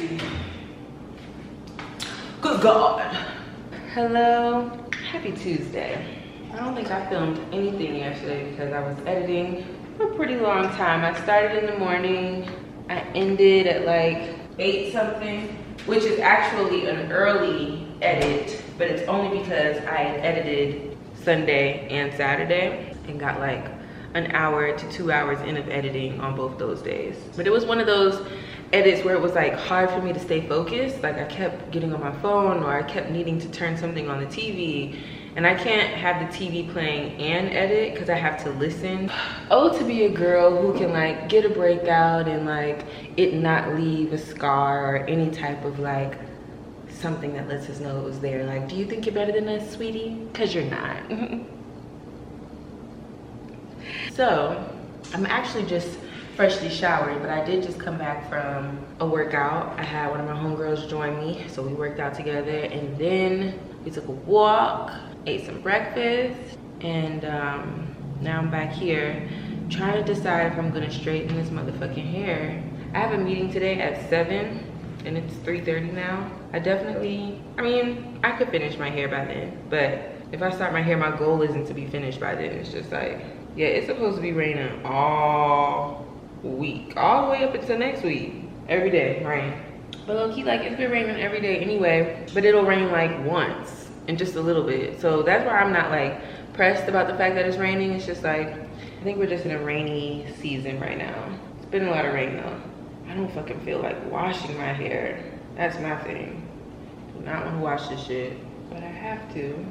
see. Good God. Hello, happy Tuesday. I don't think I filmed anything yesterday because I was editing for a pretty long time. I started in the morning. I ended at like 8 something, which is actually an early edit, but it's only because I had edited Sunday and Saturday and got like an hour to 2 hours in of editing on both those days. But it was one of those edits where it was like hard for me to stay focused. Like I kept getting on my phone, or I kept needing to turn something on the TV, and I can't have the TV playing and edit because I have to listen. Oh, to be a girl who can like get a breakout and like it not leave a scar or any type of like something that lets us know it was there. Like, do you think you're better than us, sweetie? Because you're not. So I'm actually just freshly showered, but I did just come back from a workout. I had one of my homegirls join me, so we worked out together, and then we took a walk, ate some breakfast, and now I'm back here trying to decide if I'm gonna straighten this motherfucking hair. I have a meeting today at 7 and it's 3:30 now. I mean, I could finish my hair by then, but if I start my hair, my goal isn't to be finished by then. It's just like, yeah, it's supposed to be raining all week, all the way up until next week. Every day, rain. But low-key, like, it's been raining every day anyway, but it'll rain like once and just a little bit. So that's why I'm not like pressed about the fact that it's raining. It's just like, I think we're just in a rainy season right now. It's been a lot of rain though. I don't fucking feel like washing my hair. That's my thing. Do not want to wash this shit, but I have to.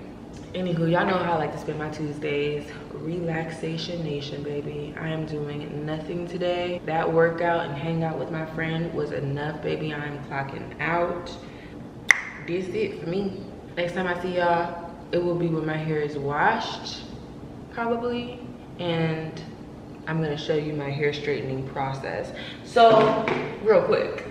Anywho, y'all know how I like to spend my Tuesdays. Relaxation nation, baby. I am doing nothing today. That workout and hang out with my friend was enough, baby. I am clocking out. This is it for me. Next time I see y'all, it will be when my hair is washed, probably. And I'm gonna show you my hair straightening process. So, real quick.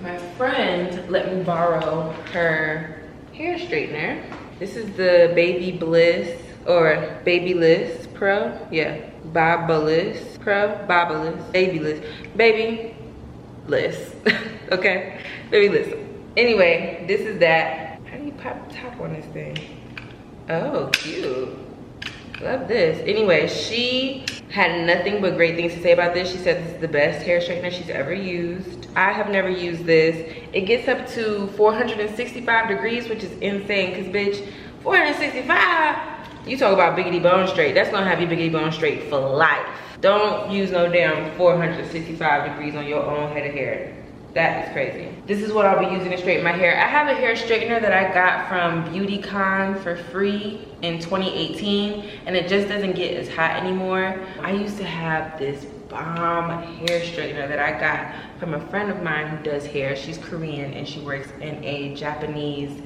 My friend let me borrow her hair straightener. This is the Baby Bliss, or Babyliss Pro. Yeah, Babyliss Pro, Babyliss, Babyliss, Babyliss. Okay, Babyliss. Anyway, this is that. How do you pop the top on this thing? Oh, cute. Love this. Anyway, she had nothing but great things to say about this. She said this is the best hair straightener she's ever used. I have never used this. It gets up to 465 degrees, which is insane, because bitch, 465, you talk about biggity bone straight. That's gonna have you biggity bone straight for life. Don't use no damn 465 degrees on your own head of hair. That is crazy. This is what I'll be using to straighten my hair. I have a hair straightener that I got from BeautyCon for free in 2018, and it just doesn't get as hot anymore. I used to have this bomb hair straightener that I got from a friend of mine who does hair. She's Korean and she works in a Japanese,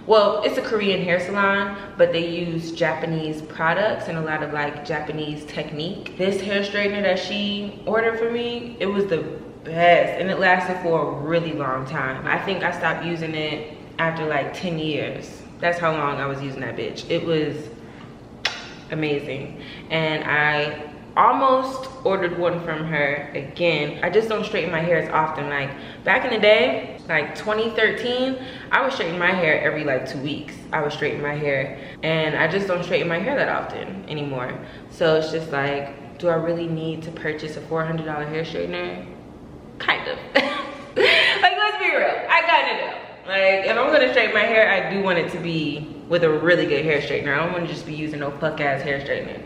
well, it's a Korean hair salon, but they use Japanese products and a lot of like Japanese technique. This hair straightener that she ordered for me, it was the best, and it lasted for a really long time. I think I stopped using it after like 10 years. That's how long I was using that bitch. It was amazing, and I almost ordered one from her again. I just don't straighten my hair as often. Like back in the day, like 2013, I was straightening my hair every like 2 weeks. I would straighten my hair, and I just don't straighten my hair that often anymore. So it's just like, do I really need to purchase a $400 hair straightener? Kind of. Like, let's be real, I kinda do. Like, if I'm gonna straighten my hair, I do want it to be with a really good hair straightener. I don't want to just be using no fuck ass hair straightener.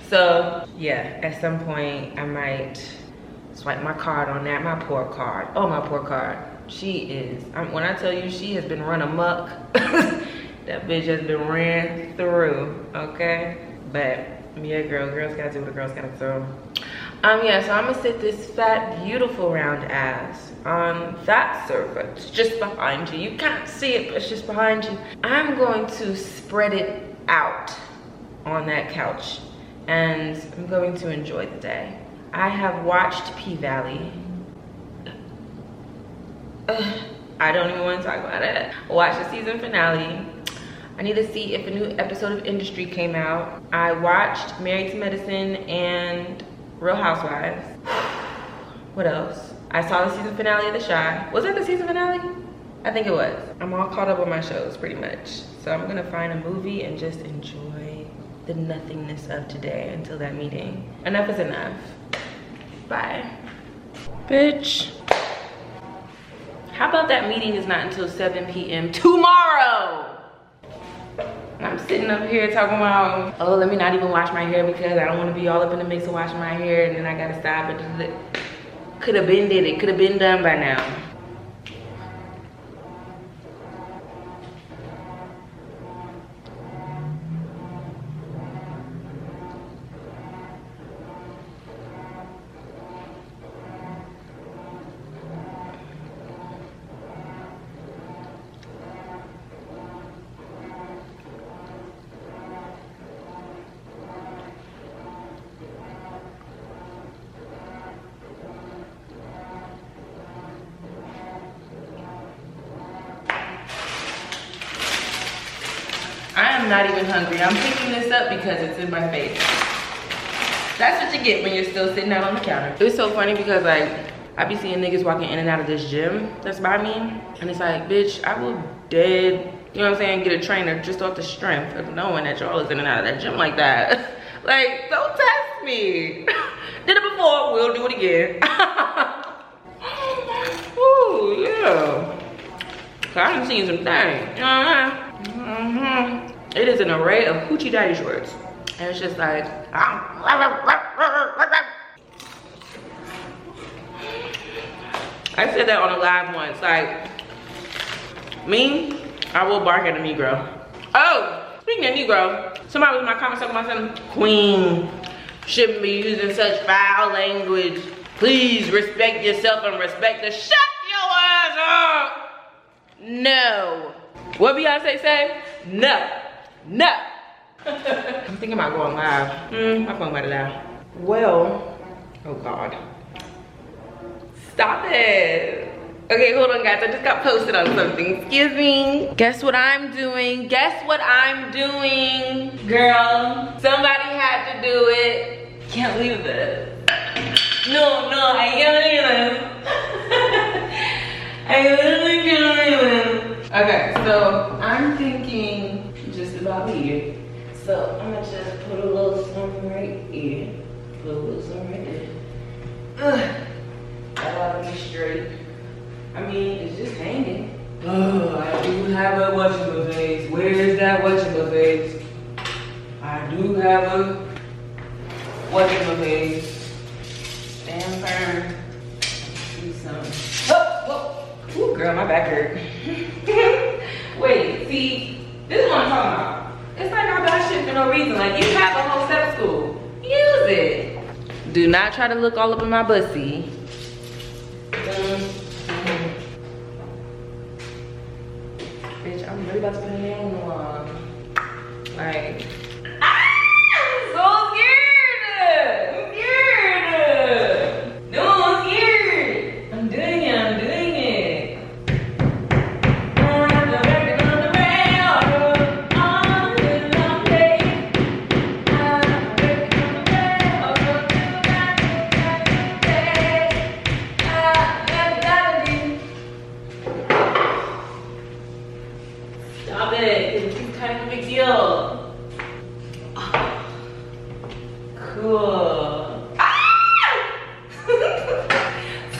So yeah, at some point I might swipe my card on that. My poor card. Oh, my poor card. She is, when I tell you she has been run amok, that bitch has been ran through, okay? But yeah, girls gotta do what a girl's gotta do. Yeah, so I'm gonna sit this fat, beautiful round ass on that surface just behind you. You can't see it, but it's just behind you. I'm going to spread it out on that couch, and I'm going to enjoy the day. I have watched P-Valley. I don't even want to talk about it. Watched the season finale. I need to see if a new episode of Industry came out. I watched Married to Medicine and Real Housewives. What else? I saw the season finale of The Chi. Was it the season finale? I think it was. I'm all caught up on my shows pretty much. So I'm gonna find a movie and just enjoy the nothingness of today until that meeting. Enough is enough. Bye. Bitch. How about that meeting is not until 7 p.m. tomorrow? And I'm sitting up here talking about, oh, let me not even wash my hair because I don't want to be all up in the mix of washing my hair and then I gotta stop it. Could have been did it, could have been done by now. I'm not even hungry. I'm picking this up because it's in my face. That's what you get when you're still sitting out on the counter. It was so funny because like, I be seeing niggas walking in and out of this gym that's by me. And it's like, bitch, I will dead, you know what I'm saying, get a trainer just off the strength of knowing that y'all is in and out of that gym like that. Like, don't test me. Did it before, we'll do it again. Ooh, yeah. I done seen some things. It is an array of hoochie daddy shorts. And it's just like, I said that on a live once, like, me, I will bark at a Negro. Oh, speaking of Negro, somebody was in my comments talking about something, queen, shouldn't be using such foul language. Please respect yourself and respect the, shut your ass up. No. What Beyonce say? No. No. I'm thinking about going live. My phone about to die. Well, oh God. Stop it. Okay, hold on guys, I just got posted on something. Excuse me. Guess what I'm doing? Guess what I'm doing? Girl, somebody had to do it. Can't leave this. No, I can't leave this. I literally can't leave this. Okay, so I'm thinking just about here. So I'm gonna just put a little something right here. Put a little something right there. That ought to be straight. I mean, it's just hanging. Oh, I do have a whatchamafface. Where's that whatchamafface? I do have a whatchamafface. Stand firm. Do something. Oh, ooh, girl, my back hurt. Wait, see, this is what I'm talking about. It's like I buy shit for no reason. Like, you have a whole set of school. Use it. Do not try to look all up in my bussy. Bitch, I'm really about to put a nail on the wall. Like, I'm so scared. I'm scared. No, I'm scared. I'm doing it. Stop it, it's kind of a big deal. Cool. Ah!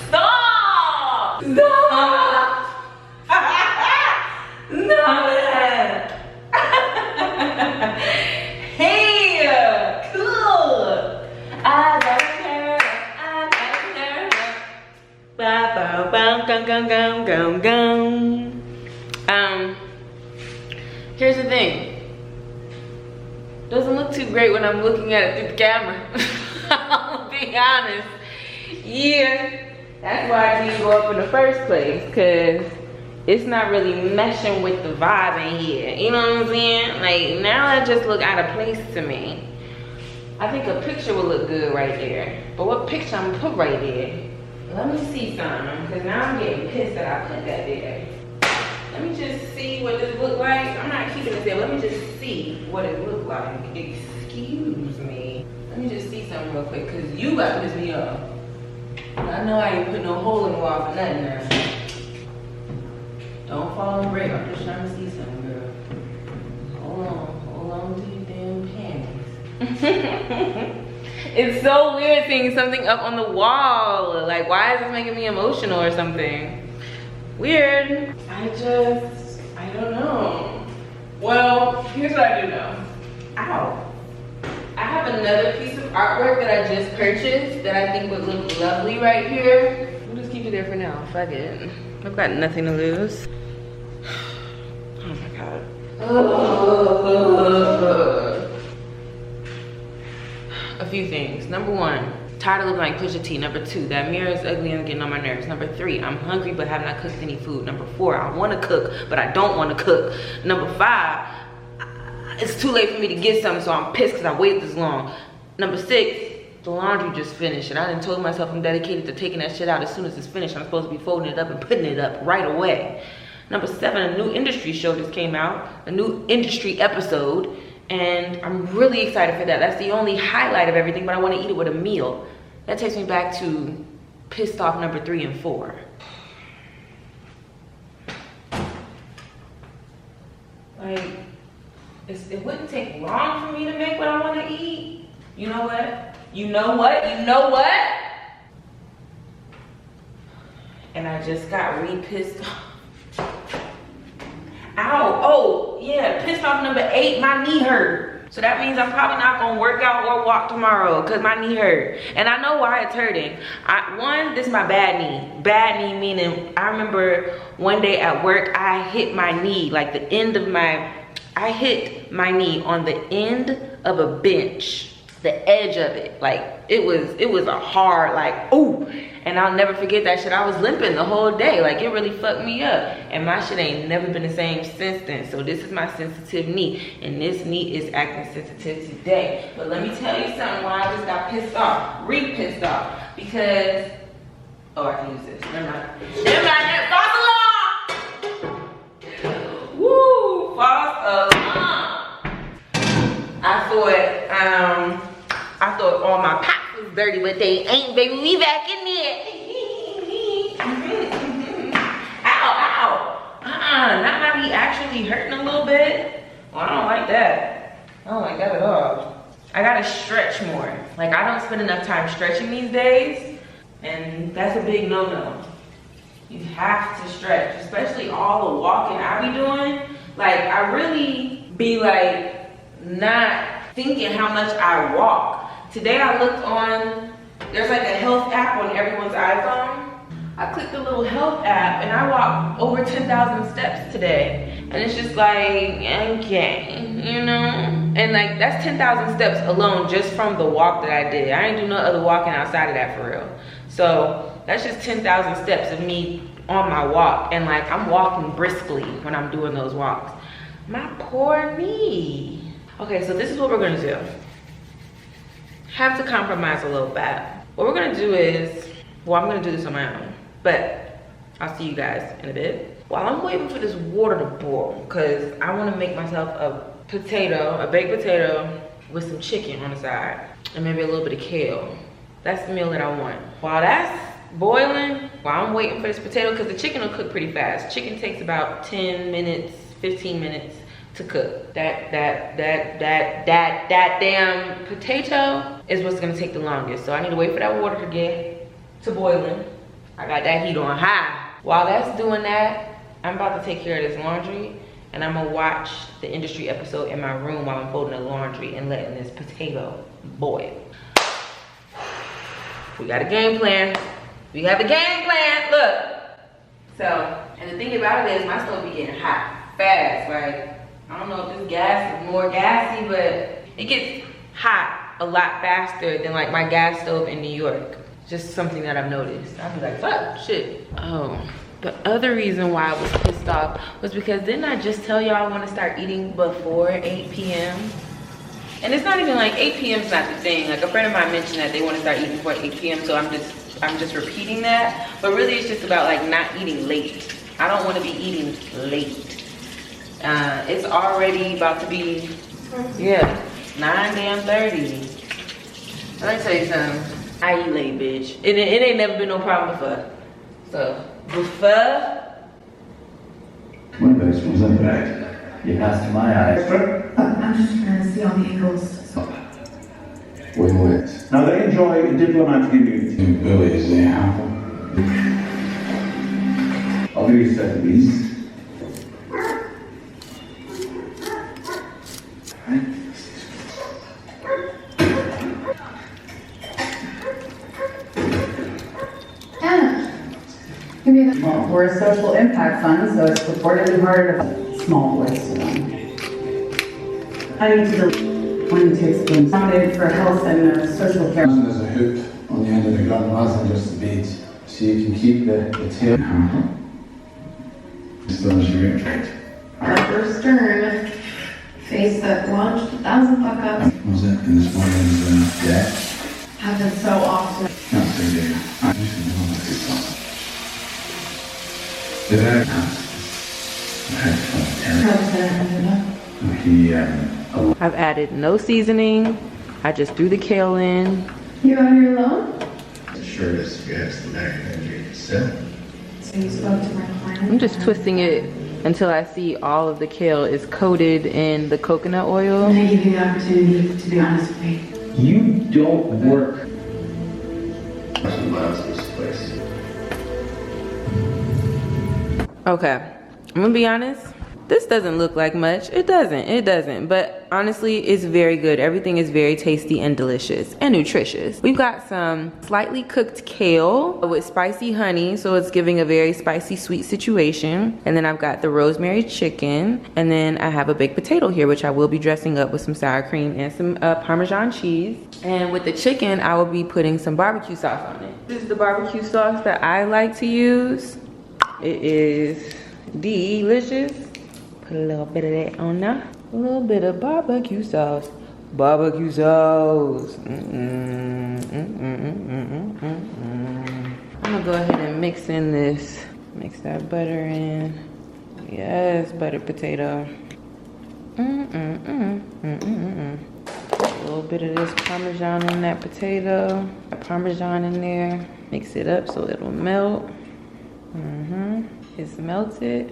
Stop! Stop! Stop it! Hey! Cool! I like her. Bow, bow, bow, gum, gum, gum, gum, gum. Here's the thing. Doesn't look too great when I'm looking at it through the camera. I'll be honest. Yeah, that's why I didn't go up in the first place, because it's not really meshing with the vibe in here. You know what I'm saying? Like, now that just look out of place to me. I think a picture would look good right there. But what picture I'm gonna put right there? Let me see something, because now I'm getting pissed that I put that there. Let me just see what this look like. I'm not keeping it there. Let me just see what it look like. Excuse me. Let me just see something real quick, because you about to piss me off. I know I ain't put no hole in the wall for nothing now. Don't fall and break. I'm just trying to see something, girl. Hold on to your damn panties. It's so weird seeing something up on the wall. Like, why is this making me emotional or something? Weird. I don't know. Well, here's what I do know. Ow. I have another piece of artwork that I just purchased that I think would look lovely right here. We'll just keep it there for now. Fuck it. I've got nothing to lose. Oh my god. A few things. Number one, tired of looking like Pusha T. Number two, that mirror is ugly and getting on my nerves. Number three, I'm hungry but have not cooked any food. Number four, I want to cook but I don't want to cook. Number five, it's too late for me to get something, so I'm pissed because I waited this long. Number six, the laundry just finished, and I done told myself I'm dedicated to taking that shit out as soon as it's finished. I'm supposed to be folding it up and putting it up right away. Number seven, a new industry show just came out, a new industry episode, and I'm really excited for that. That's the only highlight of everything, but I want to eat it with a meal. That takes me back to pissed off number 3 and 4. Like, it wouldn't take long for me to make what I want to eat. You know what? You know what? You know what? And I just got pissed off. Ow. Oh, yeah. Pissed off number 8. My knee hurt. So that means I'm probably not going to work out or walk tomorrow because my knee hurt. And I know why it's hurting. One, this is my bad knee. Bad knee meaning I remember one day at work, I hit my knee, like the end of I hit my knee on the end of a bench, the edge of it. Like it was a hard, like, ooh. And I'll never forget that shit. I was limping the whole day. Like it really fucked me up. And my shit ain't never been the same since then. So this is my sensitive knee. And this knee is acting sensitive today. But let me tell you something why I just got pissed off. Pissed off. Because, oh, I can use this. Never mind. Never mind. False alarm! Woo! False alarm! I thought all my pots was dirty, but they ain't, baby. We back in there. Ow, ow. Not my knee actually hurting a little bit. Well, I don't like that. I don't like that at all. I gotta stretch more. Like, I don't spend enough time stretching these days, and that's a big no-no. You have to stretch, especially all the walking I be doing. Like, I really be like, not thinking how much I walk. Today I looked on, there's like a health app on everyone's iPhone. I clicked the little health app and I walked over 10,000 steps today. And it's just like, okay, you know? And like, that's 10,000 steps alone just from the walk that I did. I ain't do no other walking outside of that for real. So that's just 10,000 steps of me on my walk. And like, I'm walking briskly when I'm doing those walks. My poor knee. Okay, so this is what we're gonna do. Have to compromise a little bit. What we're gonna do is, well, I'm gonna do this on my own, but I'll see you guys in a bit. While I'm waiting for this water to boil, because I wanna make myself a baked potato with some chicken on the side, and maybe a little bit of kale. That's the meal that I want. While that's boiling, while I'm waiting for this potato, because the chicken will cook pretty fast. Chicken takes about 10 minutes, 15 minutes to cook. That damn potato is what's gonna take the longest. So I need to wait for that water to get to boiling. I got that heat on high. While that's doing that, I'm about to take care of this laundry, and I'm gonna watch the industry episode in my room while I'm folding the laundry and letting this potato boil. We got a game plan. We have a game plan, look. So, and the thing about it is my stove be getting hot fast, right? I don't know if this gas is more gassy, but it gets hot a lot faster than like my gas stove in New York. Just something that I've noticed. I'll be like, fuck, shit. Oh, the other reason why I was pissed off was because didn't I just tell y'all I want to start eating before 8 p.m.? And it's not even like 8 p.m. is not the thing. Like a friend of mine mentioned that they want to start eating before 8 p.m. So I'm just repeating that. But really it's just about like not eating late. I don't want to be eating late. It's already about to be, yeah, 9:30. Let me tell you something. I eat late, bitch. It ain't never been no problem before. So, before. One of those was unpacked. It has to my eyes. I'm just trying to see all the angles. Win-wins. Now they enjoy a diplomatic immunity. Billy is the apple. I'll do your second piece. We're a social impact fund, so it's reportedly harder to small voice. I need to delete when it takes them founded for health and social care. There's a hook on the end of the gun rather than just the bead, so you can keep the tail. Still as you get. Upper stern, face that launched 1,000 fuck-ups. Was it in this morning's deck? Happens so often. Not so good. I used to know that it's awesome. Did I? I've added no seasoning. I just threw the kale in. You out here alone? The shirt is against the back of the cell. So you spoke to my client? I'm just twisting it until I see all of the kale is coated in the coconut oil. I'm gonna give you the opportunity to be honest with me. You don't work. Some miles this place. Okay, I'm gonna be honest. This doesn't look like much. It doesn't. But honestly, it's very good. Everything is very tasty and delicious and nutritious. We've got some slightly cooked kale with spicy honey. So it's giving a very spicy, sweet situation. And then I've got the rosemary chicken. And then I have a baked potato here, which I will be dressing up with some sour cream and some Parmesan cheese. And with the chicken, I will be putting some barbecue sauce on it. This is the barbecue sauce that I like to use. It is delicious. Put a little bit of that on there. A little bit of barbecue sauce. Barbecue sauce. I'm gonna go ahead and mix in this. Mix that butter in. Yes, buttered potato. A little bit of this Parmesan in that potato. Parmesan in there. Mix it up so it'll melt. It's melted.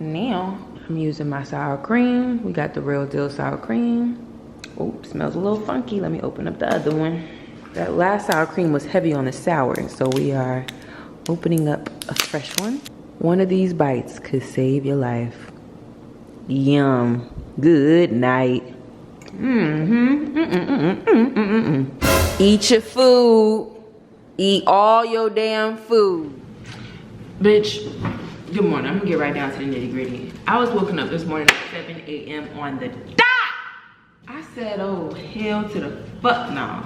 Now I'm using my sour cream. We got the real deal sour cream. Oops, smells a little funky. Let me open up the other one. That last sour cream was heavy on the sour, so we are opening up a fresh one. One of these bites could save your life. Yum. Good night. Eat your food. Eat all your damn food. Bitch, good morning. I'm gonna get right down to the nitty gritty. I was woken up this morning at 7 a.m. on the dot. I said, oh, hell to the fuck no.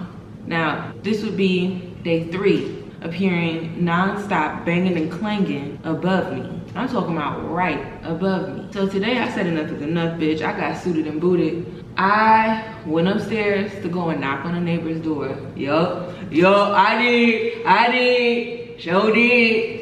Now, this would be day 3 of hearing non-stop banging and clanging above me. I'm talking about right above me. So today I said enough is enough, bitch. I got suited and booted. I went upstairs to go and knock on a neighbor's door. Yup, I did, sure did.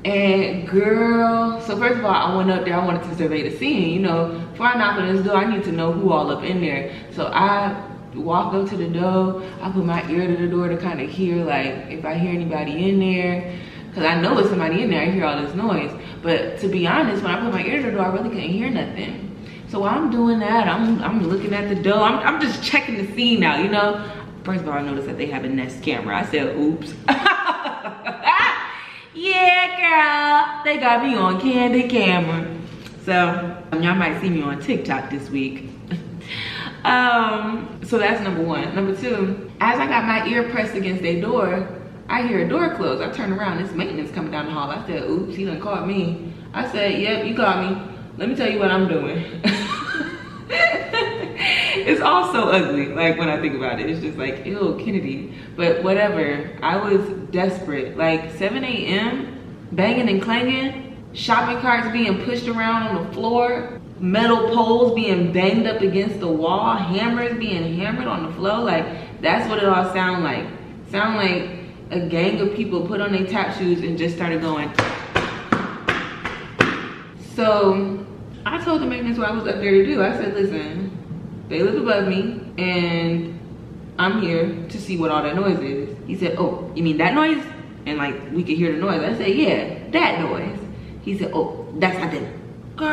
And girl, so first of all, I went up there, I wanted to survey the scene, you know. Before I knock on this door, I need to know who all up in there. So I walk up to the door, I put my ear to the door to kind of hear, like, if I hear anybody in there. Cause I know it's somebody in there, I hear all this noise. But to be honest, when I put my ear to the door, I really couldn't hear nothing. So while I'm doing that, I'm looking at the door, I'm just checking the scene out, you know. First of all, I noticed that they have a Nest camera. I said, oops. Yeah, girl, they got me on candid camera. So y'all might see me on TikTok this week. So that's number 1. Number 2, as I got my ear pressed against their door, I hear a door close. I turn around, this maintenance coming down the hall. I said, oops, he done called me. I said, yep, you called me. Let me tell you what I'm doing. It's all so ugly, like when I think about it. It's just like, ew, Kennedy. But whatever, I was desperate. Like 7 a.m, banging and clanging, shopping carts being pushed around on the floor, metal poles being banged up against the wall, hammers being hammered on the floor. Like, that's what it all sound like. Sound like a gang of people put on their tap shoes and just started going. So I told the maintenance what I was up there to do. I said, listen, they live above me and I'm here to see what all that noise is. He said, oh, you mean that noise? And like, we could hear the noise. I said, yeah, that noise. He said, oh, that's not them. Girl,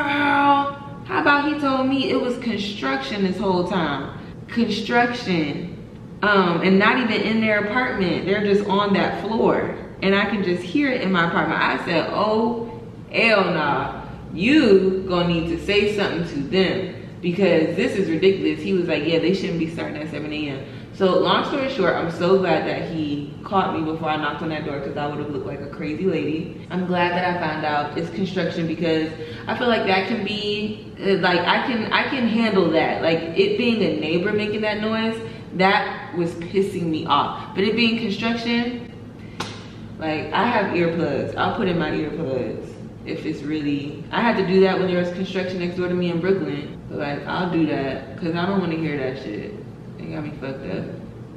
how about he told me it was construction this whole time? Construction. And not even in their apartment. They're just on that floor. And I can just hear it in my apartment. I said, oh, hell nah. You gonna need to say something to them because this is ridiculous. He was like, yeah, they shouldn't be starting at 7 a.m. So long story short, I'm so glad that he caught me before I knocked on that door because I would have looked like a crazy lady. I'm glad that I found out it's construction because I feel like that can be, like I can handle that. Like it being a neighbor making that noise, that was pissing me off. But it being construction, like I have earplugs. I'll put in my earplugs if it's really, I had to do that when there was construction next door to me in Brooklyn. But like I'll do that because I don't want to hear that shit. They got me fucked up.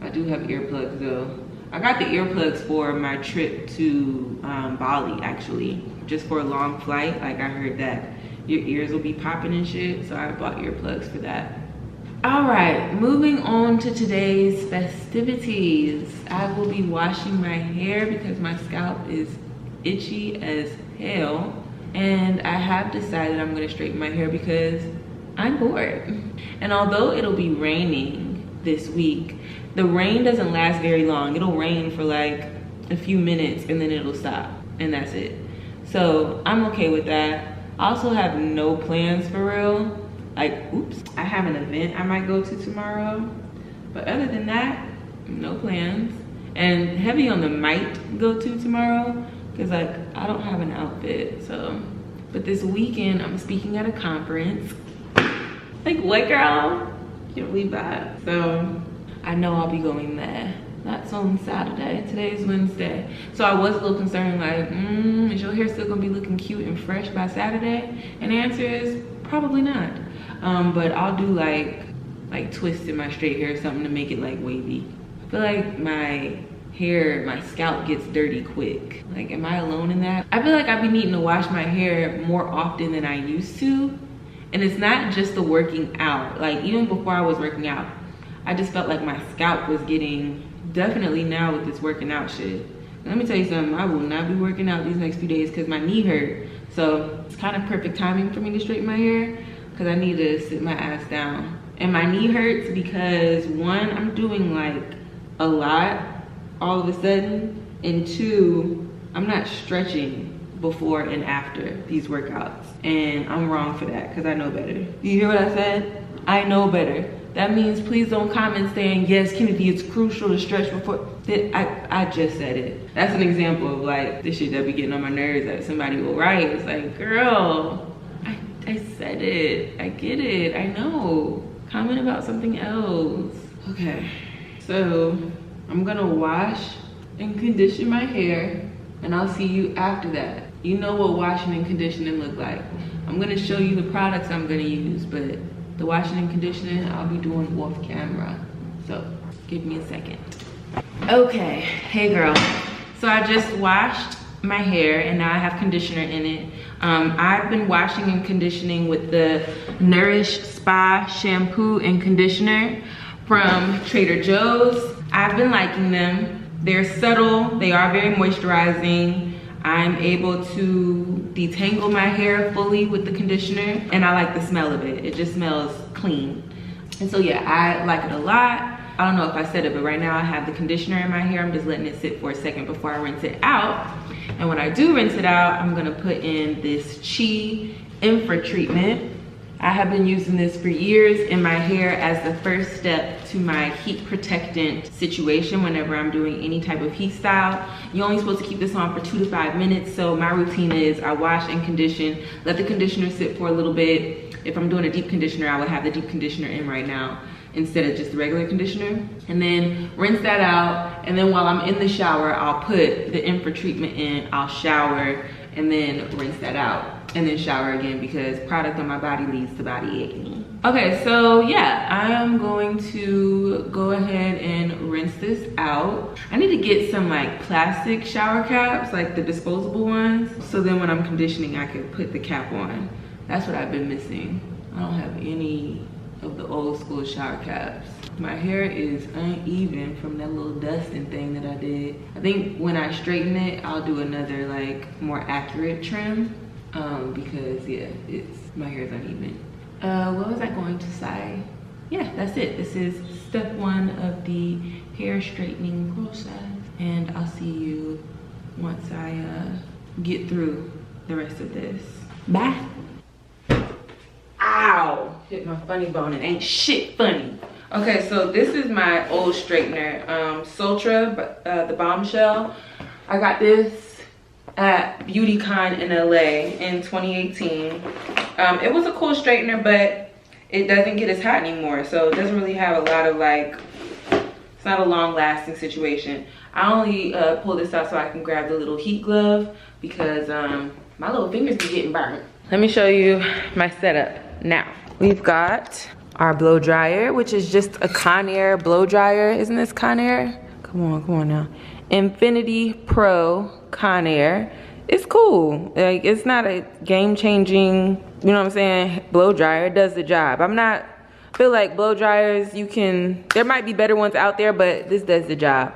I do have earplugs though. I got the earplugs for my trip to Bali actually, just for a long flight. Like I heard that your ears will be popping and shit, so I bought earplugs for that. All right, moving on to today's festivities. I will be washing my hair because my scalp is itchy as hell. And I have decided I'm gonna straighten my hair because I'm bored. And although it'll be raining this week, the rain doesn't last very long. It'll rain for like a few minutes and then it'll stop and that's it. So I'm okay with that. I also have no plans for real. Like, oops, I have an event I might go to tomorrow. But other than that, no plans. And heavy on the might go to tomorrow because like I don't have an outfit, so. But this weekend I'm speaking at a conference. Like what, girl? Can't believe that. So I know I'll be going there. That's on Saturday. Today's Wednesday. So I was a little concerned, like, is your hair still gonna be looking cute and fresh by Saturday? And the answer is probably not. But I'll do like twisting my straight hair or something to make it like wavy. I feel like my hair, my scalp gets dirty quick. Like, am I alone in that? I feel like I've been needing to wash my hair more often than I used to. And it's not just the working out. Like even before I was working out, I just felt like my scalp was getting, definitely now with this working out shit. Let me tell you something, I will not be working out these next few days because my knee hurt. So it's kind of perfect timing for me to straighten my hair because I need to sit my ass down. And my knee hurts because one, I'm doing like a lot all of a sudden, and two, I'm not stretching before and after these workouts. And I'm wrong for that because I know better. You hear what I said? I know better. That means please don't comment saying, yes, Kennedy, it's crucial to stretch before. I just said it. That's an example of like the shit that be getting on my nerves that somebody will write. It's like, girl, I said it. I get it. I know. Comment about something else. Okay, so I'm gonna wash and condition my hair and I'll see you after that. You know what washing and conditioning look like. I'm gonna show you the products I'm gonna use, but the washing and conditioning I'll be doing off camera. So give me a second. Okay, hey girl. So I just washed my hair and now I have conditioner in it. I've been washing and conditioning with the Nourish Spa shampoo and conditioner from Trader Joe's. I've been liking them. They're subtle, they are very moisturizing. I'm able to detangle my hair fully with the conditioner and I like the smell of it. It just smells clean. And so yeah, I like it a lot. I don't know if I said it, but right now I have the conditioner in my hair. I'm just letting it sit for a second before I rinse it out. And when I do rinse it out, I'm gonna put in this Infra Treatment. I have been using this for years in my hair as the first step to my heat protectant situation whenever I'm doing any type of heat style. You're only supposed to keep this on for 2 to 5 minutes. So my routine is I wash and condition, let the conditioner sit for a little bit. If I'm doing a deep conditioner, I would have the deep conditioner in right now instead of just the regular conditioner. And then rinse that out. And then while I'm in the shower, I'll put the Infra Treatment in, I'll shower, and then rinse that out. And then shower again because product on my body leads to body acne. Okay, so yeah, I am going to go ahead and rinse this out. I need to get some like plastic shower caps, like the disposable ones. So then when I'm conditioning, I can put the cap on. That's what I've been missing. I don't have any of the old school shower caps. My hair is uneven from that little dusting thing that I did. I think when I straighten it, I'll do another like more accurate trim because yeah, my hair is uneven. What was I going to say? Yeah, that's it. This is step 1 of the hair straightening process, and I'll see you once I get through the rest of this. Bye. Ow! Hit my funny bone and ain't shit funny. Okay, so this is my old straightener, Sultra, the Bombshell. I got this at BeautyCon in LA in 2018. It was a cool straightener, but it doesn't get as hot anymore, so it doesn't really have a lot of like, it's not a long lasting situation. I only pull this out so I can grab the little heat glove because my little fingers be getting burnt. Let me show you my setup now. We've got our blow dryer, which is just a Conair blow dryer. Isn't this Conair? Come on now. Infinity Pro Conair. It's cool. Like, it's not a game-changing, you know what I'm saying, blow dryer. It does the job. I feel like blow dryers, there might be better ones out there, but this does the job.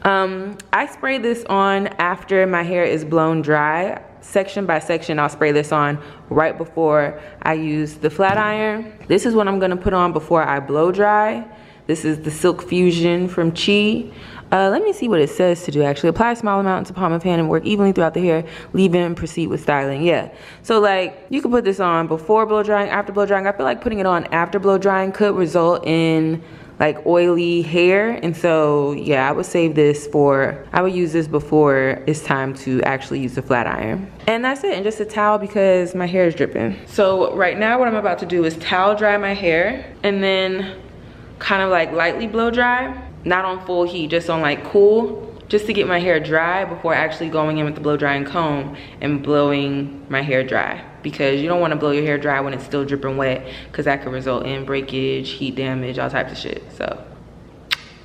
I spray this on after my hair is blown dry. Section by section, I'll spray this on right before I use the flat iron. This is what I'm gonna put on before I blow dry. This is the Silk Fusion from Chi. Let me see what it says to do actually. Apply a small amount to palm of hand and work evenly throughout the hair. Leave in and proceed with styling. Yeah. So like, you can put this on before blow drying, after blow drying. I feel like putting it on after blow drying could result in like oily hair, and so yeah, I would use this before it's time to actually use the flat iron. And that's it, and just a towel because my hair is dripping. So right now what I'm about to do is towel dry my hair and then kind of like lightly blow dry, not on full heat, just on like cool, just to get my hair dry before actually going in with the blow drying comb and blowing my hair dry, because you don't want to blow your hair dry when it's still dripping wet, because that could result in breakage, heat damage, all types of shit. So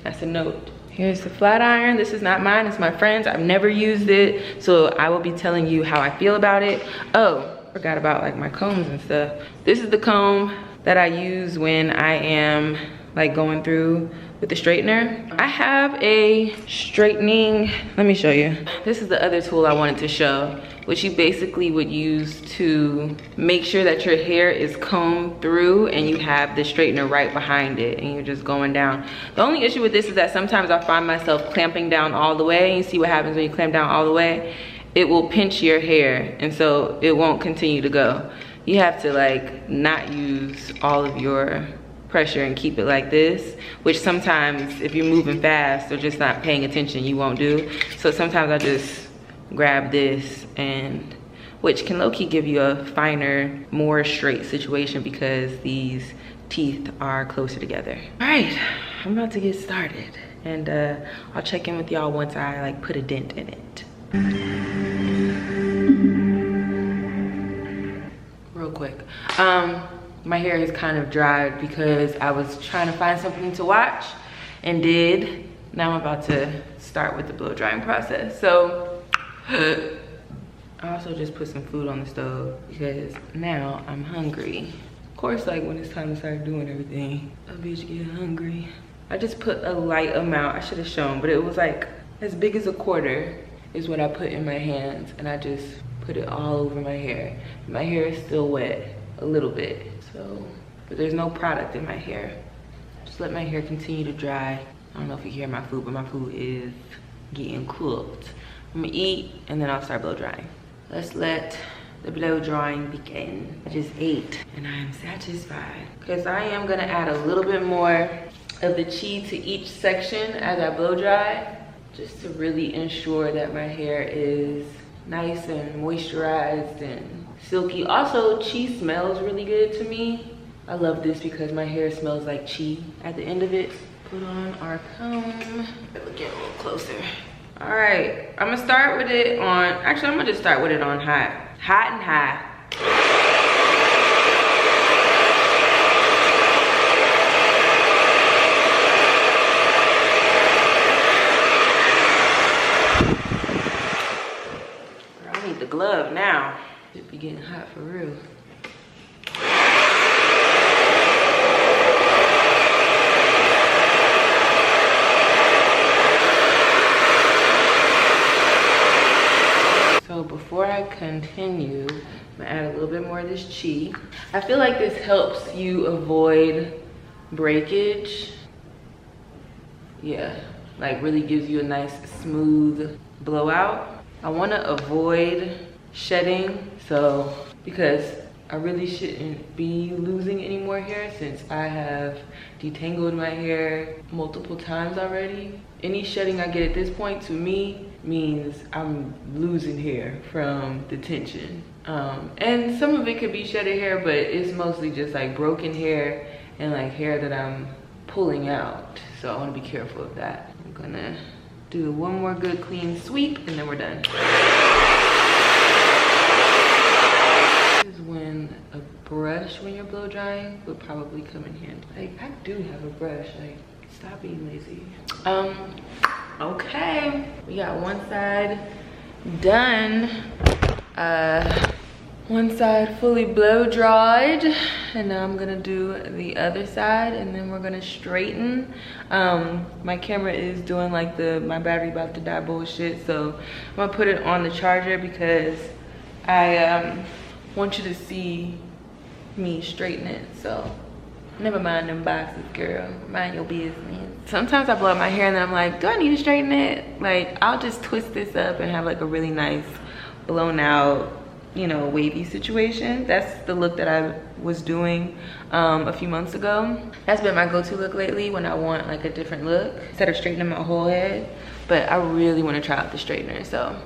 that's a note. Here's the flat iron. This is not mine, it's my friend's. I've never used it, so I will be telling you how I feel about it. Oh, forgot about like my combs and stuff. This is the comb that I use when I am like going through with the straightener. I have a straightening, let me show you. This is the other tool I wanted to show, which you basically would use to make sure that your hair is combed through and you have the straightener right behind it and you're just going down. The only issue with this is that sometimes I find myself clamping down all the way. You see what happens when you clamp down all the way? It will pinch your hair, and so it won't continue to go. You have to like not use all of your pressure and keep it like this, which sometimes if you're moving fast or just not paying attention, you won't do. So sometimes I just grab this, and which can low-key give you a finer, more straight situation because these teeth are closer together. All right, I'm about to get started, and I'll check in with y'all once I like put a dent in it. Real quick. My hair is kind of dried because I was trying to find something to watch and did. Now I'm about to start with the blow drying process. So I also just put some food on the stove because now I'm hungry. Of course, like when it's time to start doing everything, a bitch get hungry. I just put a light amount, I should have shown, but it was like as big as a quarter is what I put in my hands, and I just put it all over my hair. My hair is still wet a little bit. So, but there's no product in my hair. Just let my hair continue to dry. I don't know if you hear my food, but my food is getting cooked. I'm gonna eat and then I'll start blow drying. Let's let the blow drying begin. I just ate and I am satisfied because I am gonna add a little bit more of the Chi to each section as I blow dry, just to really ensure that my hair is nice and moisturized and silky. Also, Chi smells really good to me. I love this because my hair smells like Chi at the end of it. Put on our comb. Look get a little closer. All right, I'm gonna start with it on, actually I'm gonna just start with it on hot. Hot and high. I need the glove now. It be getting hot for real. continue, I'm gonna add a little bit more of this chi. I feel like this helps you avoid breakage. Yeah, like really gives you a nice smooth blowout. I wanna avoid shedding, so because I really shouldn't be losing any more hair since I have detangled my hair multiple times already. Any shedding I get at this point to me means I'm losing hair from the tension. And some of it could be shedded hair, but it's mostly just like broken hair and like hair that I'm pulling out. So I wanna be careful of that. I'm gonna do one more good clean sweep and then we're done. This is when a brush, when you're blow drying, would probably come in handy. Like, I do have a brush, like, stop being lazy. Okay, we got one side done. One side fully blow dried, and now I'm gonna do the other side, and then we're gonna straighten. My camera is doing like my battery about to die bullshit, so I'm gonna put it on the charger because I want you to see me straighten it. So never mind them boxes, girl, mind your business. Sometimes I blow up my hair and then I'm like, do I need to straighten it? Like, I'll just twist this up and have like a really nice blown out, you know, wavy situation. That's the look that I was doing a few months ago. That's been my go-to look lately when I want like a different look instead of straightening my whole head. But I really want to try out the straightener, so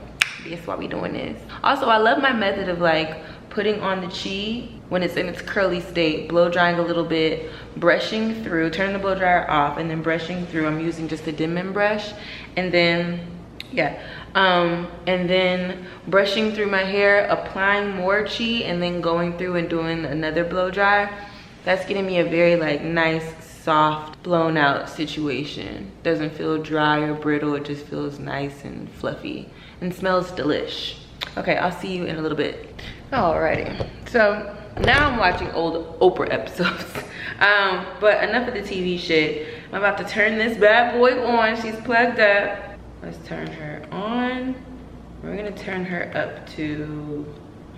that's why we doing this. Also, I love my method of like putting on the chi when it's in its curly state, blow drying a little bit, brushing through, turning the blow dryer off, and then brushing through. I'm using just a Denman brush, and then and then brushing through my hair, applying more chi, and then going through and doing another blow dry. That's getting me a very like nice, soft, blown out situation. Doesn't feel dry or brittle, it just feels nice and fluffy and smells delish. Okay, I'll see you in a little bit. Alrighty, so now I'm watching old Oprah episodes. But enough of the TV shit. I'm about to turn this bad boy on. She's plugged up. Let's turn her on. We're gonna turn her up to,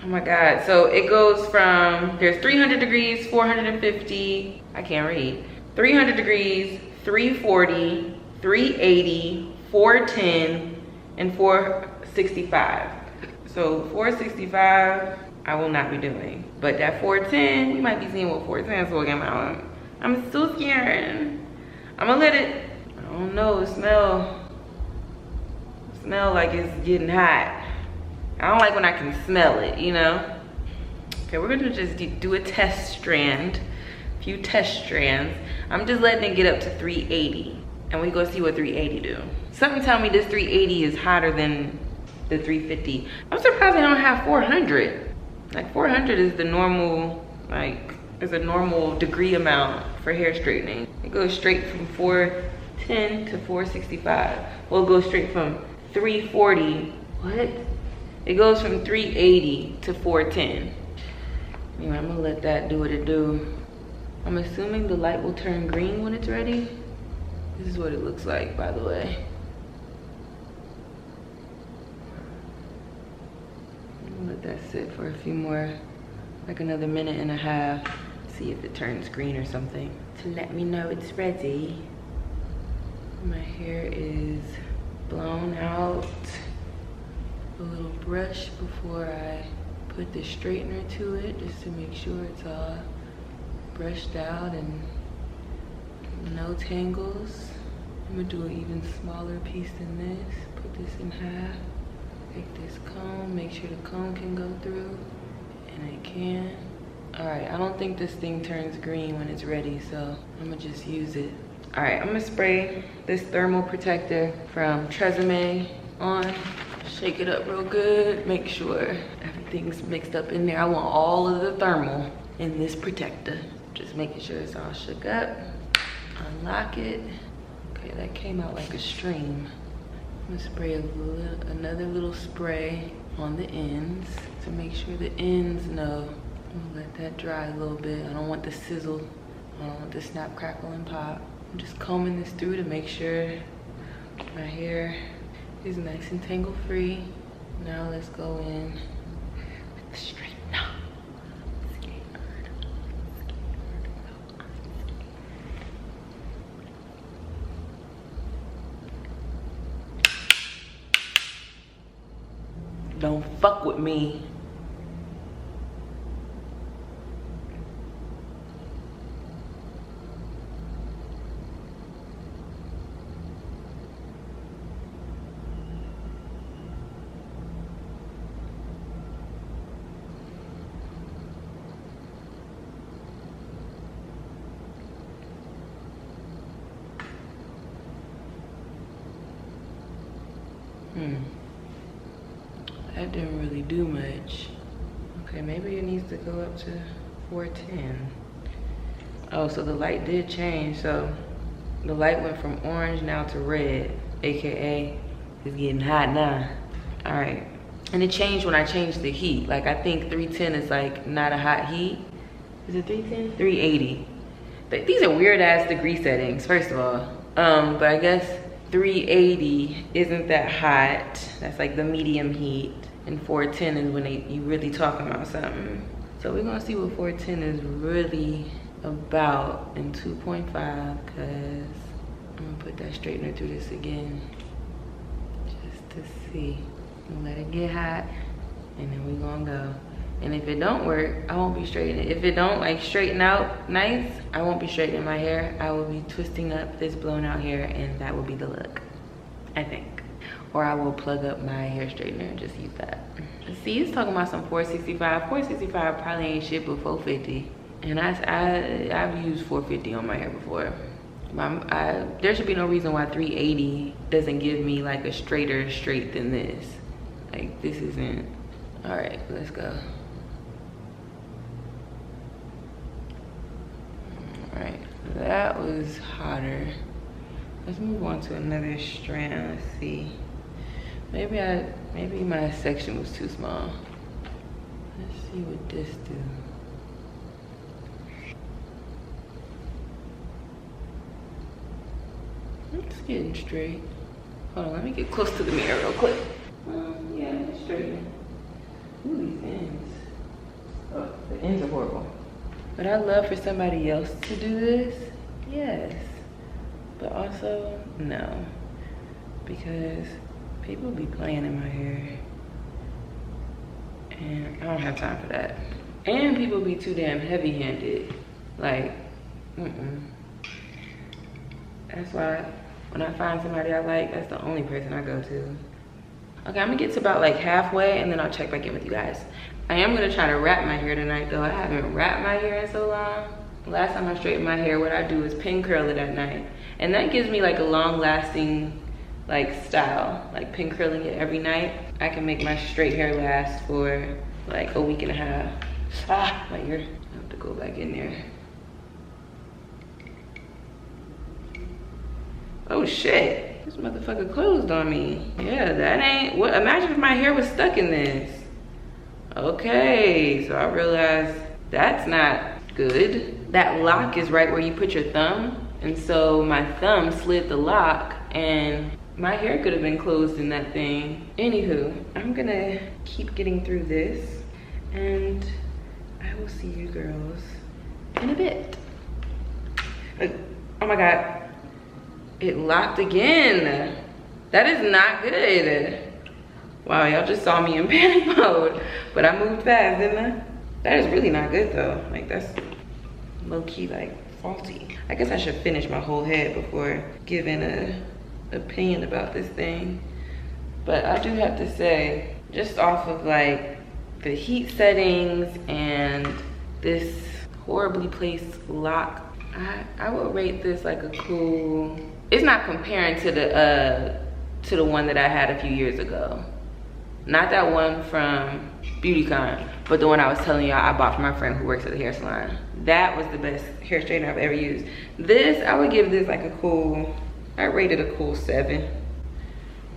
oh my God. So it goes from, there's 300 degrees, 450, I can't read. 300 degrees, 340, 380, 410, and 465. So 465, I will not be doing. But that 410, we might be seeing what 410 is talking about. I'm still scared. I'm gonna let it, I don't know, smell like it's getting hot. I don't like when I can smell it, you know? Okay, we're gonna just do a test strand, a few test strands. I'm just letting it get up to 380, and we go see what 380 do. Something tell me this 380 is hotter than the 350. I'm surprised they don't have 400. Like 400 is the normal, like, is a normal degree amount for hair straightening. It goes straight from 410 to 465. Well, it goes straight from 340, what? It goes from 380 to 410. Anyway, I'm gonna let that do what it do. I'm assuming the light will turn green when it's ready. This is what it looks like, by the way. I'm gonna let that sit for a few more, like another minute and a half. See if it turns green or something to let me know it's ready. My hair is blown out. A little brush before I put the straightener to it, just to make sure it's all brushed out and no tangles. I'm gonna do an even smaller piece than this. Put this in half. Take this comb, make sure the comb can go through, and it can. All right, I don't think this thing turns green when it's ready, so I'm gonna just use it. All right, I'm gonna spray this thermal protector from Tresemme on. Shake it up real good, make sure everything's mixed up in there. I want all of the thermal in this protector. Just making sure it's all shook up. Unlock it. Okay, that came out like a stream. I'm gonna spray another little spray on the ends to make sure the ends know. I'm gonna let that dry a little bit. I don't want the sizzle. I don't want the snap, crackle, and pop. I'm just combing this through to make sure my hair is nice and tangle free. Now let's go in Straight, no. Don't fuck with me. That didn't really do much. Okay, maybe it needs to go up to 410. Oh, so the light did change. So the light went from orange now to red, AKA it's getting hot now. All right, and it changed when I changed the heat. Like I think 310 is like not a hot heat. Is it 310? 380. These are weird ass degree settings, first of all. But I guess 380 isn't that hot. That's like the medium heat. And 410 is when you really talking about something. So we're gonna see what 410 is really about in 2.5, because I'm gonna put that straightener through this again just to see. I'm gonna let it get hot and then we gonna go. And if it don't work, I won't be straightening it. If it don't like straighten out nice, I won't be straightening my hair. I will be twisting up this blown out hair and that will be the look, I think. Or I will plug up my hair straightener and just use that. See, it's talking about some 465. 465 probably ain't shit but 450. And I've used 450 on my hair before. There should be no reason why 380 doesn't give me like a straighter straight than this. Like this isn't. All right, let's go. All right, that was hotter. Let's move on to another strand. Let's see. Maybe my section was too small. Let's see what this do. It's getting straight. Hold on, let me get close to the mirror real quick. Yeah, it's straight. Ooh, these ends. Oh, the ends are horrible. Would I love for somebody else to do this? Yes. But also, no. Because people be playing in my hair. And I don't have time for that. And people be too damn heavy-handed. Like, That's why when I find somebody I like, that's the only person I go to. Okay, I'm gonna get to about like halfway and then I'll check back in with you guys. I am gonna try to wrap my hair tonight though. I haven't wrapped my hair in so long. Last time I straightened my hair, what I do is pin curl it at night. And that gives me like a long lasting like style, like pin curling it every night. I can make my straight hair last for like a week and a half. Ah, my ear, I have to go back in there. Oh shit, this motherfucker closed on me. Yeah, that ain't, what, imagine if my hair was stuck in this. Okay, so I realized that's not good. That lock is right where you put your thumb. And so my thumb slid the lock and my hair could have been closed in that thing. Anywho, I'm gonna keep getting through this and I will see you girls in a bit. Oh my God, it locked again. That is not good. Wow, y'all just saw me in panic mode, but I moved fast, didn't I? That is really not good though. Like that's low key like faulty. I guess I should finish my whole head before giving a opinion about this thing. But I do have to say, just off of like the heat settings and this horribly placed lock, I would rate this like a cool, it's not comparing to the one that I had a few years ago. Not that one from BeautyCon, but the one I was telling y'all I bought from my friend who works at the hair salon. That was the best hair straightener I've ever used. This, I would give this like a cool, I rated a cool 7.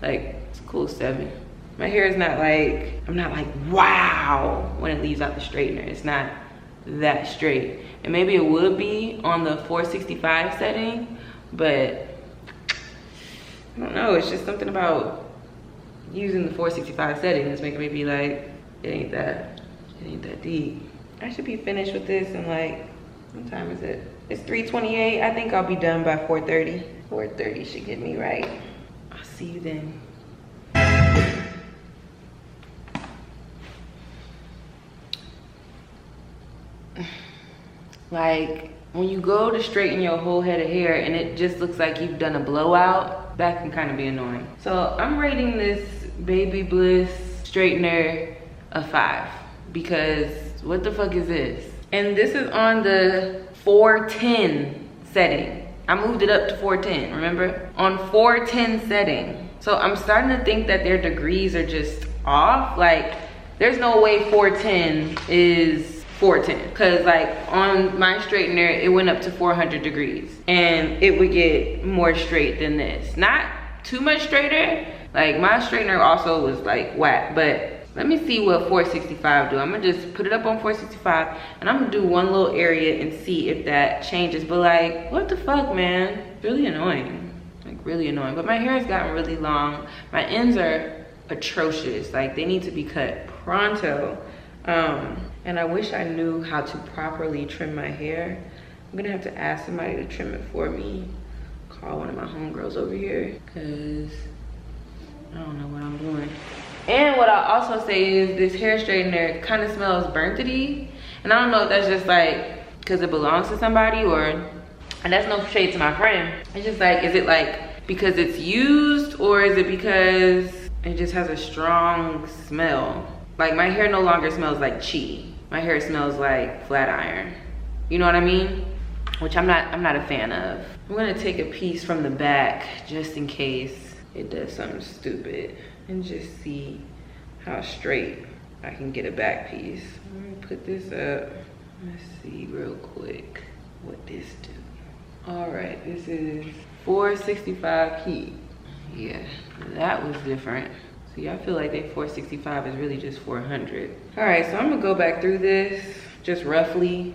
Like, it's a cool 7. My hair is not like, I'm not like, wow, when it leaves out the straightener. It's not that straight. And maybe it would be on the 465 setting, but I don't know, it's just something about using the 465 setting that's making me be like, it ain't that. It ain't that deep. I should be finished with this in like, what time is it? It's 3:28. I think I'll be done by 4:30. 4:30 should get me right. I'll see you then. Like, when you go to straighten your whole head of hair and it just looks like you've done a blowout, that can kind of be annoying. So I'm rating this Baby Bliss straightener a 5 because what the fuck is this? And this is on the 410 setting. I moved it up to 410, remember? On 410 setting. So I'm starting to think that their degrees are just off. Like, there's no way 410 is 410, because like on my straightener it went up to 400 degrees and it would get more straight than this. Not too much straighter, like my straightener also was like whack, but let me see what 465 do. I'm gonna just put it up on 465 and I'm gonna do one little area and see if that changes. But like, what the fuck, man? Really annoying, like really annoying. But my hair has gotten really long. My ends are atrocious, like they need to be cut pronto. And I wish I knew how to properly trim my hair. I'm gonna have to ask somebody to trim it for me. Call one of my homegirls over here, cause I don't know what I'm doing. And what I'll also say is this hair straightener kind of smells burntedy. And I don't know if that's just like, cause it belongs to somebody or, and that's no shade to my friend. It's just like, is it like because it's used or is it because it just has a strong smell? Like my hair no longer smells like chi. My hair smells like flat iron. You know what I mean? Which I'm not a fan of. I'm gonna take a piece from the back just in case it does something stupid and just see how straight I can get a back piece. Let me put this up. Let's see real quick what this do. All right, this is 465 heat. Yeah, that was different. See, I feel like that 465 is really just 400. All right, so I'm gonna go back through this, just roughly,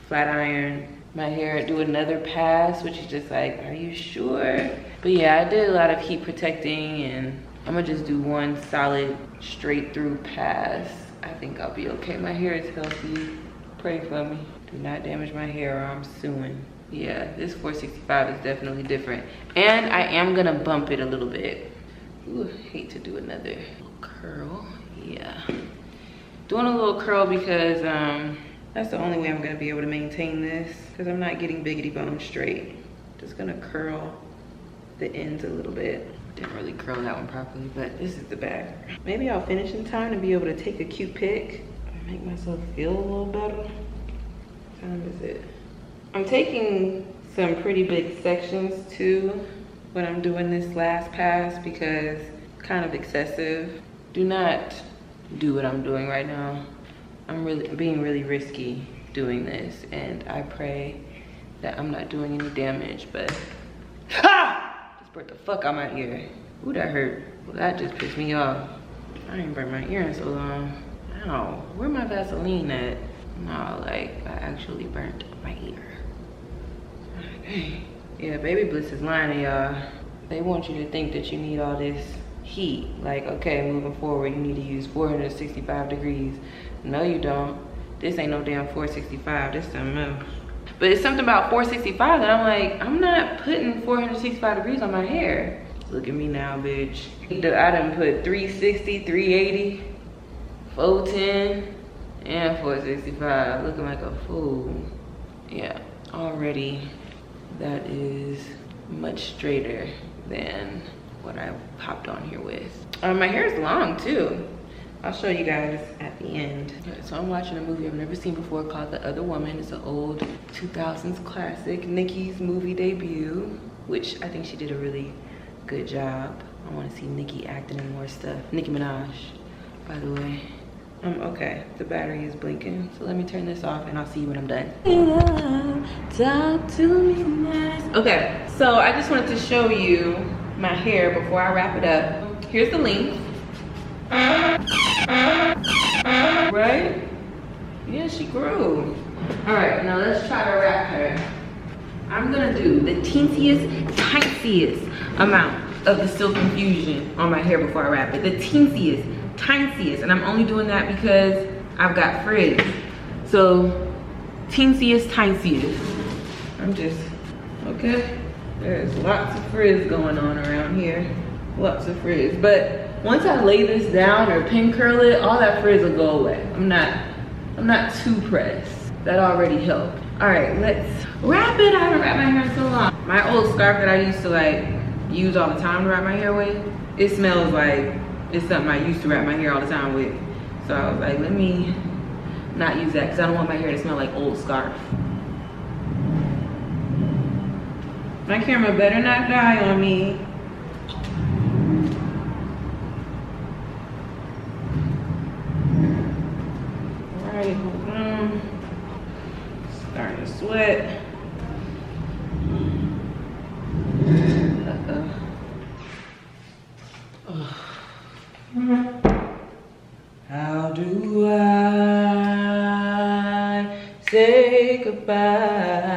flat iron my hair, do another pass, which is just like, are you sure? But yeah, I did a lot of heat protecting and I'm gonna just do one solid straight through pass. I think I'll be okay. My hair is healthy. Pray for me. Do not damage my hair or I'm suing. Yeah, this 465 is definitely different. And I am gonna bump it a little bit. Ooh, hate to do another curl. Yeah, doing a little curl because that's the only way I'm gonna be able to maintain this, because I'm not getting biggity bone straight. Just gonna curl the ends a little bit. Didn't really curl that one properly, but this is the back. Maybe I'll finish in time to be able to take a cute pic and make myself feel a little better. What time is it? I'm taking some pretty big sections too when I'm doing this last pass because it's kind of excessive. Do not do what I'm doing right now. I'm being really risky doing this, and I pray that I'm not doing any damage, but just burnt the fuck out my ear. Ooh, that hurt. Well, that just pissed me off. I ain't burnt my ear in so long. Ow, where my Vaseline at? No, like I actually burnt my ear. Okay. Yeah, Baby Bliss is lying to y'all. They want you to think that you need all this heat. Like, okay, moving forward, you need to use 465 degrees. No, you don't. This ain't no damn 465, this something else. But it's something about 465 that I'm like, I'm not putting 465 degrees on my hair. Look at me now, bitch. I done put 360, 380, 410, and 465. Looking like a fool. Yeah, already that is much straighter than what I popped on here with. My hair is long too. I'll show you guys at the end. Okay, so I'm watching a movie I've never seen before called The Other Woman. It's an old 2000s classic, Nicki's movie debut, which I think she did a really good job. I want to see Nicki acting in more stuff. Nicki Minaj, by the way. Okay, the battery is blinking, so let me turn this off and I'll see you when I'm done. Talk to me nice. Okay, so I just wanted to show you my hair before I wrap it up. Here's the length. Right? Yeah, she grew. All right, now let's try to wrap her. I'm gonna do the teensiest, tiniest amount of the Silk Infusion on my hair before I wrap it. The teensiest, and I'm only doing that because I've got frizz. So teensiest, tiniest. I'm just, okay. There's lots of frizz going on around here. Lots of frizz. But once I lay this down or pin curl it, all that frizz will go away. I'm not too pressed. That already helped. All right, let's wrap it. I haven't wrapped my hair in so long. My old scarf that I used to like use all the time to wrap my hair with, it smells like it's something I used to wrap my hair all the time with. So I was like, let me not use that because I don't want my hair to smell like old scarf. My camera better not die on me. All right, hold on. Starting to sweat. How do I say goodbye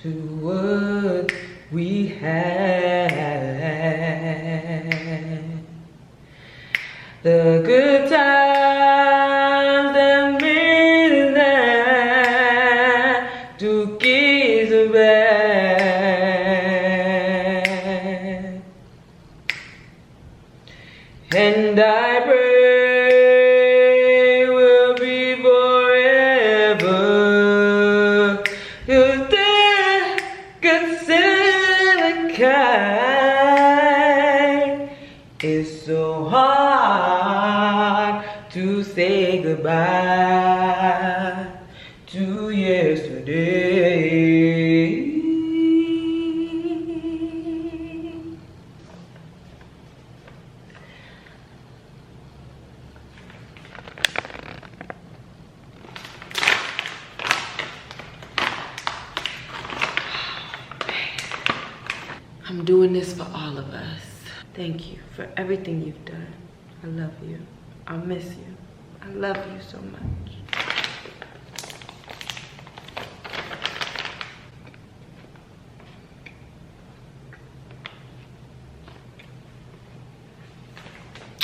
to what we had? The good times and midnight to kiss back. And I pray we'll be forever. Cause that good kind is so hard to say goodbye to yesterday. I'm doing this for all of us. Thank you for everything you've done. I love you. I miss you. I love you so much.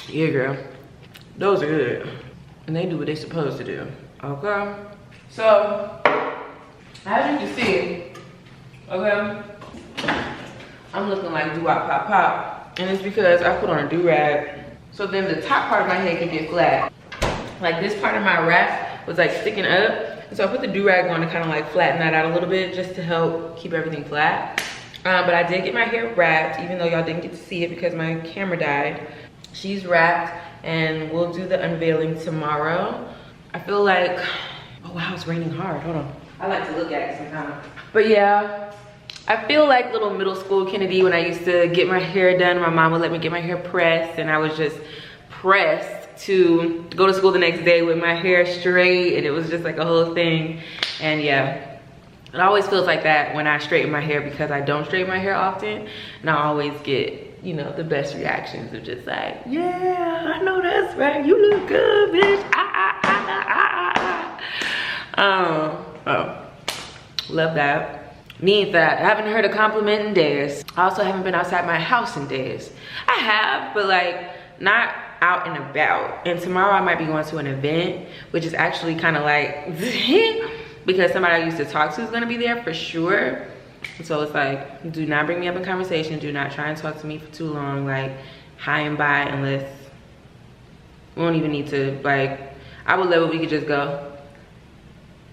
Yeah, girl. Those are good. And they do what they're supposed to do. Okay? So, as you can see, okay, I'm looking like do-wop pop pop. And it's because I put on a do-rag. So then the top part of my head can get flat. Like this part of my wrap was like sticking up. And so I put the do-rag on to kind of like flatten that out a little bit just to help keep everything flat. But I did get my hair wrapped, even though y'all didn't get to see it because my camera died. She's wrapped and we'll do the unveiling tomorrow. I feel like, oh wow, it's raining hard, hold on. I like to look at it sometimes. But yeah, I feel like little middle school Kennedy when I used to get my hair done. My mom would let me get my hair pressed and I was just pressed to go to school the next day with my hair straight, and it was just like a whole thing. And yeah, it always feels like that when I straighten my hair because I don't straighten my hair often, and I always get, you know, the best reactions of just like, yeah, I know that's right, you look good, bitch. Oh, love that. Means that I haven't heard a compliment in days. I also haven't been outside my house in days. I have, but like not out and about. And tomorrow I might be going to an event, which is actually kind of like because somebody I used to talk to is gonna be there for sure. So it's like, do not bring me up in conversation. Do not try and talk to me for too long, like high and by, unless we don't even need to, like, I would love if we could just go.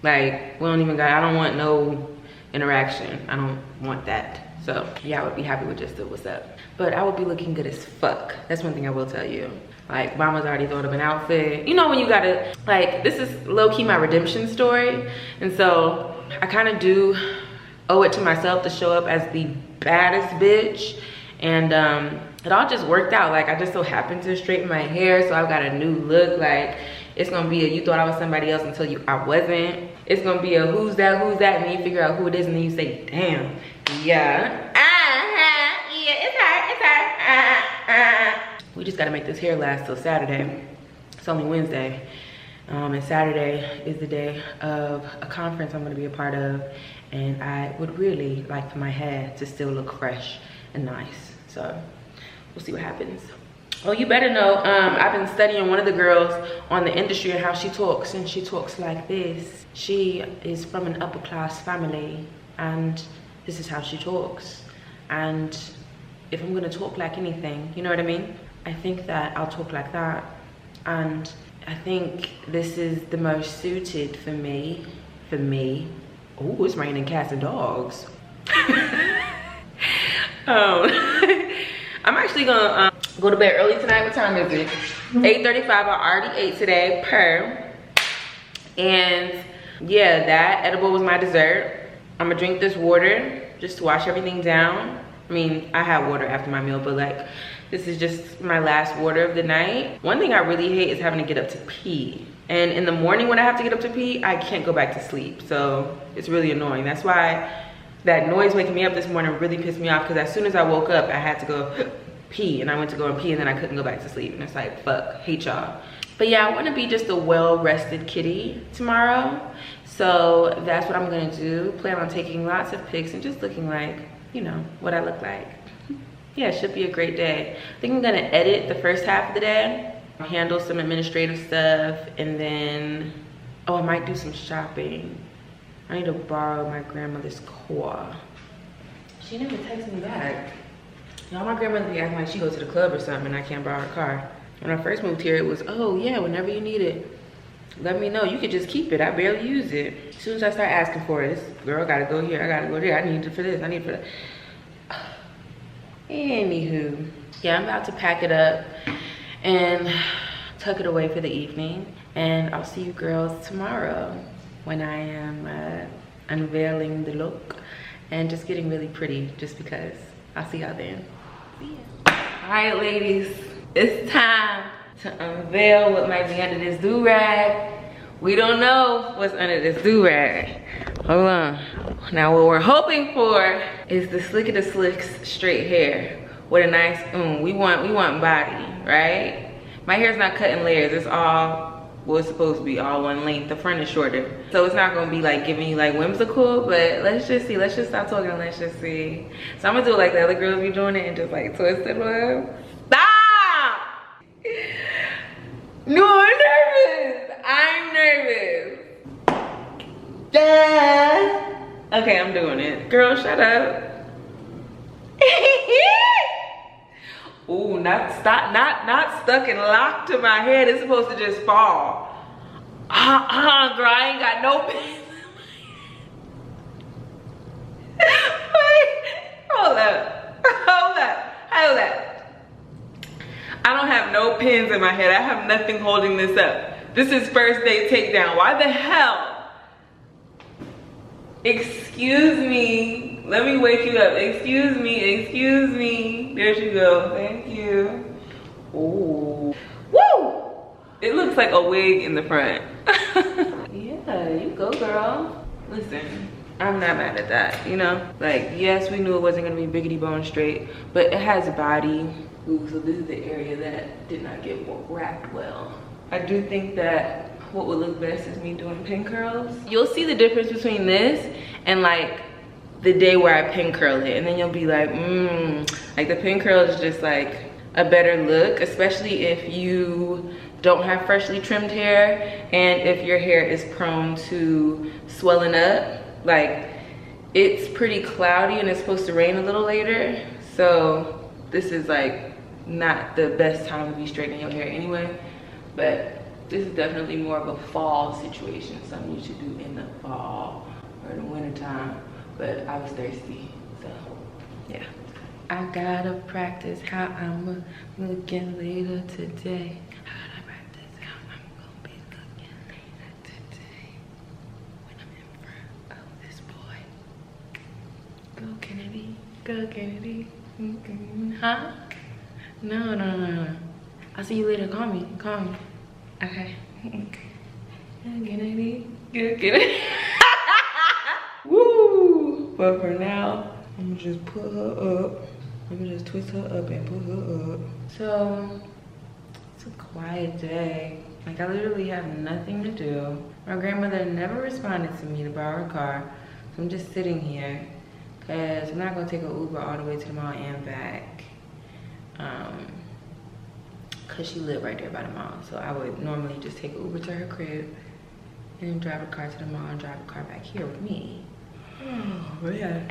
Like, we don't even got, I don't want no interaction. I don't want that. So yeah, I would be happy with just the what's up. But I would be looking good as fuck. That's one thing I will tell you. Like, mama's already thought of an outfit. You know when you gotta, like, this is low-key my redemption story. And so I kind of do owe it to myself to show up as the baddest bitch. And it all just worked out. Like, I just so happened to straighten my hair, so I've got a new look. Like, it's gonna be a you thought I was somebody else until I wasn't. It's gonna be a who's that, and then you figure out who it is, and then you say, damn, yeah. Yeah, it's her. We just gotta make this hair last till Saturday. It's only Wednesday. And Saturday is the day of a conference I'm gonna be a part of. And I would really like for my hair to still look fresh and nice. So we'll see what happens. Oh, you better know, I've been studying one of the girls on the industry and how she talks, and she talks like this. She is from an upper class family, and this is how she talks. And if I'm gonna talk like anything, you know what I mean? I think that I'll talk like that. And I think this is the most suited for me. Oh, it's raining cats and dogs. I'm actually gonna go to bed early tonight. What time is it? 8:35. I already ate today, and yeah, that edible was my dessert. I'm gonna drink this water just to wash everything down. I mean, I had water after my meal, but like, this is just my last water of the night. One thing I really hate is having to get up to pee. And in the morning when I have to get up to pee, I can't go back to sleep. So it's really annoying. That's why that noise waking me up this morning really pissed me off, because as soon as I woke up, I had to go pee, and I went to go and pee, and then I couldn't go back to sleep. And it's like, fuck, hate y'all. But yeah, I wanna be just a well-rested kitty tomorrow. So that's what I'm gonna do. Plan on taking lots of pics and just looking like, you know, what I look like. Yeah, it should be a great day. I think I'm gonna edit the first half of the day, handle some administrative stuff, and then, oh, I might do some shopping. I need to borrow my grandmother's car. She never texted me back. Y'all, my grandmother be acting like she goes to the club or something and I can't borrow her car. When I first moved here, it was, oh yeah, whenever you need it, let me know. You could just keep it. I barely use it. As soon as I start asking for it, this girl gotta go here, I gotta go there. I need it for this, I need it for that. Anywho, yeah, I'm about to pack it up and tuck it away for the evening. And I'll see you girls tomorrow when I am unveiling the look and just getting really pretty, just because. I'll see y'all then. See ya. All right, ladies, it's time to unveil what might be under this do-rag. We don't know what's under this do-rag. Hold on. Now what we're hoping for is the slick of the slicks straight hair with a nice, we want body, right? My hair's not cut in layers. It's all, well, it's supposed to be all one length. The front is shorter. So it's not gonna be like giving you like whimsical, but let's just see. Let's just stop talking and let's just see. So I'm gonna do it like the other girls be doing it and just like twist it up. Stop! No, I'm nervous. I'm nervous. Okay, I'm doing it. Girl, shut up. Ooh, not stuck and locked to my head. It's supposed to just fall. Girl, I ain't got no pins. Wait, hold up. I don't have no pins in my head. I have nothing holding this up. This is first day takedown. Why the hell? Excuse me. Let me wake you up. Excuse me. There you go. Thank you. Ooh. Woo! It looks like a wig in the front. Yeah, you go, girl. Listen, I'm not mad at that, you know? Like, yes, we knew it wasn't gonna be biggity bone straight, but it has a body. Ooh, so this is the area that did not get wrapped well. I do think that what would look best is me doing pin curls. You'll see the difference between this and like the day where I pin curl it, and then you'll be like, like the pin curl is just like a better look, especially if you don't have freshly trimmed hair and if your hair is prone to swelling up. Like, it's pretty cloudy and it's supposed to rain a little later, so this is like not the best time to be straightening your hair anyway, but this is definitely more of a fall situation, something you should do in the fall or the winter time. But I was thirsty, so yeah. I gotta practice how I'm looking later today. I gotta practice how I'm gonna be looking later today when I'm in front of this boy. Go Kennedy, go Kennedy. Huh? No. I'll see you later. Call me. Okay. Kennedy, go Kennedy. Woo! But for now, I'm gonna just put her up. I'm gonna just twist her up and put her up. So, it's a quiet day. Like, I literally have nothing to do. My grandmother never responded to me to borrow her car. So I'm just sitting here because I'm not gonna take an Uber all the way to the mall and back. because she lived right there by the mall. So I would normally just take an Uber to her crib and then drive a car to the mall and drive a car back here with me. Oh yeah,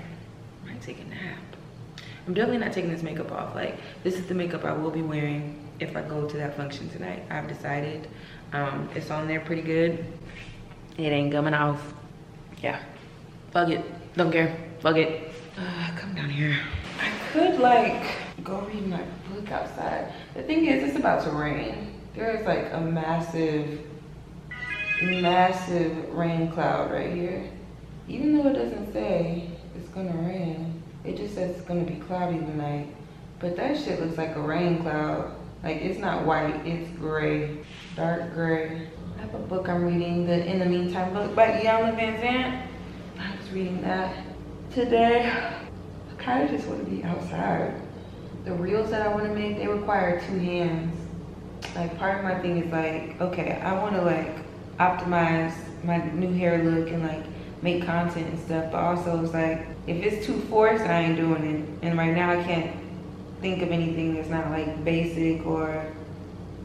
I might take a nap. I'm definitely not taking this makeup off. Like, this is the makeup I will be wearing if I go to that function tonight. I've decided. It's on there pretty good. It ain't coming off. Yeah, fuck it, don't care, fuck it. Come down here. I could like go read my book outside. The thing is, it's about to rain. There is like a massive rain cloud right here. Even though it doesn't say it's gonna rain, it just says it's gonna be cloudy tonight. But that shit looks like a rain cloud. Like, it's not white, it's gray, dark gray. I have a book I'm reading, the In the Meantime book by Iyanla Vanzant. I was reading that today. I kind of just want to be outside. The reels that I want to make, they require 2 hands. Like, part of my thing is like, okay, I want to like optimize my new hair look and like make content and stuff, but also it's like, if it's too forced, I ain't doing it. And right now I can't think of anything that's not like basic or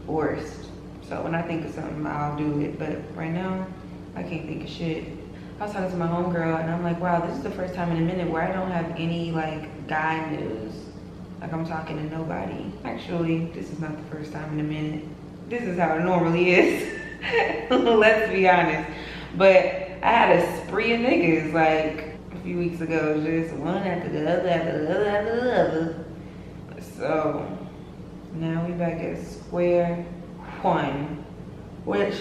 forced. So when I think of something, I'll do it. But right now, I can't think of shit. I was talking to my homegirl and I'm like, wow, this is the first time in a minute where I don't have any like guy news. Like, I'm talking to nobody. Actually, this is not the first time in a minute. This is how it normally is. Let's be honest. But I had a spree of niggas like a few weeks ago, just one after the other, after the other, after the other. So now we back at square one, which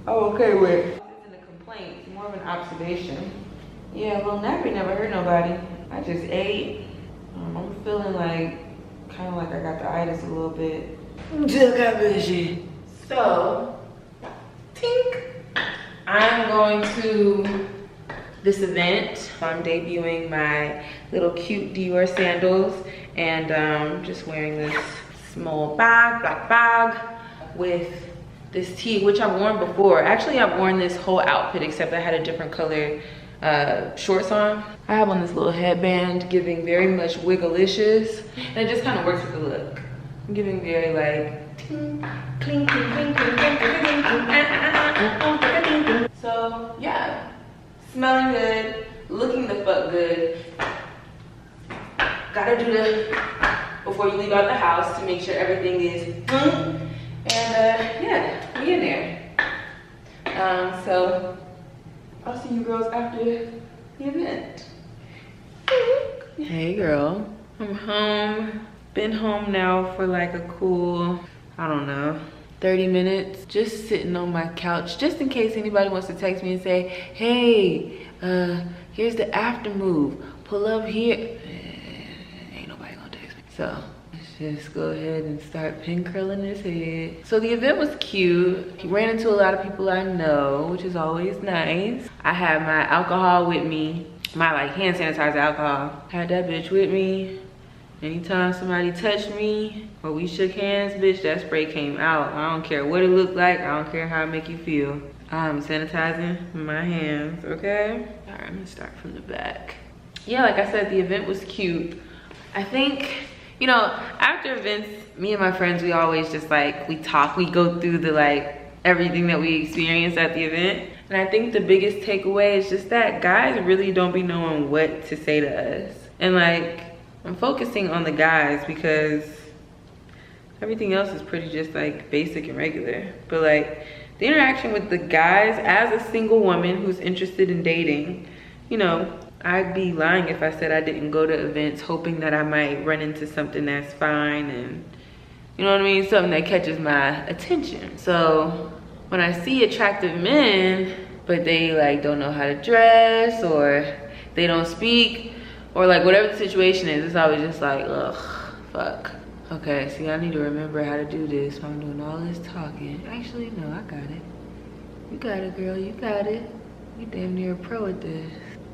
I'm okay with. This isn't a complaint, it's more of an observation. Yeah, well, nappy never hurt nobody. I just ate. I'm feeling like, kind of like I got the itis a little bit. Just got busy. So, tink. I'm going to this event. I'm debuting my little cute Dior sandals and just wearing this small bag, black bag with this tee, which I've worn before. Actually, I've worn this whole outfit except I had a different color shorts on. I have on this little headband giving very much wigglicious, and it just kind of works with the look. I'm giving very like ting, clink, clink, clink, clink, clink, clink, clink. So yeah, smelling good, looking the fuck good. Gotta do the before you leave out the house to make sure everything is and yeah, we in there. So I'll see you girls after the event. Hey girl, I'm home. Been home now for like a cool, I don't know, 30 minutes. Just sitting on my couch, just in case anybody wants to text me and say, hey, here's the after move. Pull up here. Ain't nobody gonna text me. So let's just go ahead and start pin curling his head. So the event was cute. He ran into a lot of people I know, which is always nice. I had my alcohol with me, my like hand sanitizer alcohol. Had that bitch with me. Anytime somebody touched me or we shook hands, bitch, that spray came out. I don't care what it looked like. I don't care how it make you feel. I'm sanitizing my hands, okay? All right, I'm gonna start from the back. Yeah, like I said, the event was cute. I think, you know, after events, me and my friends, we always just like, we talk, we go through the like, everything that we experienced at the event. And I think the biggest takeaway is just that guys really don't be knowing what to say to us. And like, I'm focusing on the guys because everything else is pretty just like basic and regular. But like the interaction with the guys as a single woman who's interested in dating, you know, I'd be lying if I said I didn't go to events hoping that I might run into something that's fine and, you know what I mean, something that catches my attention. So when I see attractive men, but they like don't know how to dress or they don't speak, or like whatever the situation is, it's always just like, ugh, fuck. Okay, see, I need to remember how to do this while I'm doing all this talking. Actually, no, I got it. You got it, girl, you got it. You damn near a pro at this.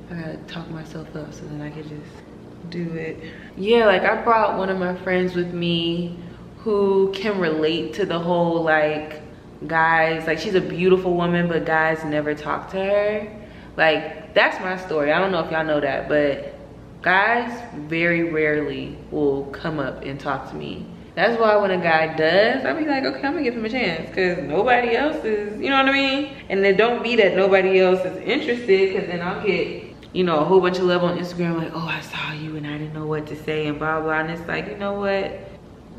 I gotta talk myself up so then I can just do it. Yeah, like I brought one of my friends with me who can relate to the whole like, guys, like she's a beautiful woman, but guys never talk to her. Like, that's my story. I don't know if y'all know that, but guys very rarely will come up and talk to me. That's why when a guy does, I'll be like, okay, I'm gonna give him a chance, because nobody else is, you know what I mean? And then don't be that nobody else is interested, because then I'll get, you know, a whole bunch of love on Instagram, like, oh, I saw you and I didn't know what to say and blah, blah. And it's like, you know what?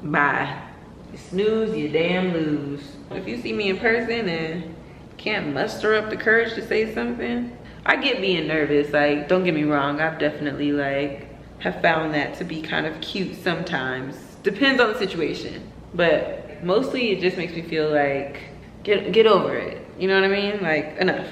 Bye. You snooze, you damn lose. If you see me in person and can't muster up the courage to say something, I get being nervous. Like, don't get me wrong, I've definitely like have found that to be kind of cute sometimes. Depends on the situation. But mostly it just makes me feel like, get over it. You know what I mean? Like, enough.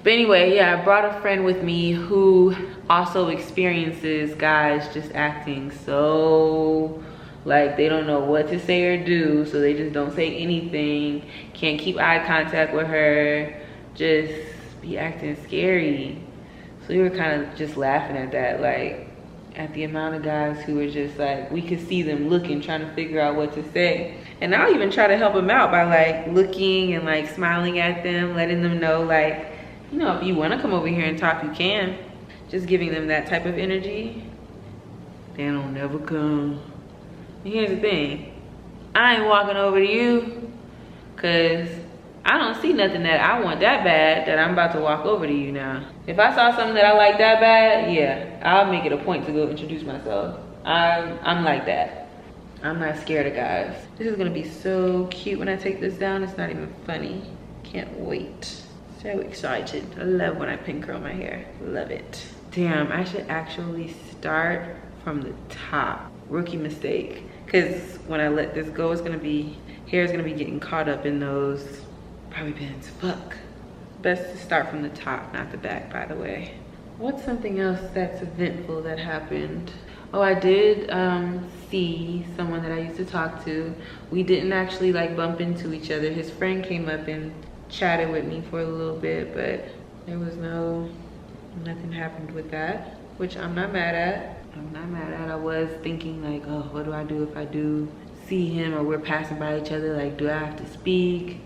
But anyway, yeah, I brought a friend with me who also experiences guys just acting so like they don't know what to say or do, so they just don't say anything, can't keep eye contact with her, just be acting scary. So we were kind of just laughing at that, like at the amount of guys who were just like, we could see them looking, trying to figure out what to say. And I'll even try to help them out by like looking and like smiling at them, letting them know like, you know, if you want to come over here and talk, you can. Just giving them that type of energy. They don't never come. And here's the thing, I ain't walking over to you because I don't see nothing that I want that bad that I'm about to walk over to you now. If I saw something that I like that bad, yeah, I'll make it a point to go introduce myself. I'm like that. I'm not scared of guys. This is gonna be so cute when I take this down. It's not even funny. Can't wait. So excited. I love when I pin curl my hair. Love it. Damn, I should actually start from the top. Rookie mistake. Because when I let this go, it's gonna be, hair is gonna be getting caught up in those bobby pins. Fuck. Best to start from the top, not the back, by the way. What's something else that's eventful that happened? Oh, I did see someone that I used to talk to. We didn't actually like bump into each other. His friend came up and chatted with me for a little bit, but there was nothing happened with that, which I'm not mad at. I was thinking like, oh, what do I do if I do see him or we're passing by each other? Like, do I have to speak?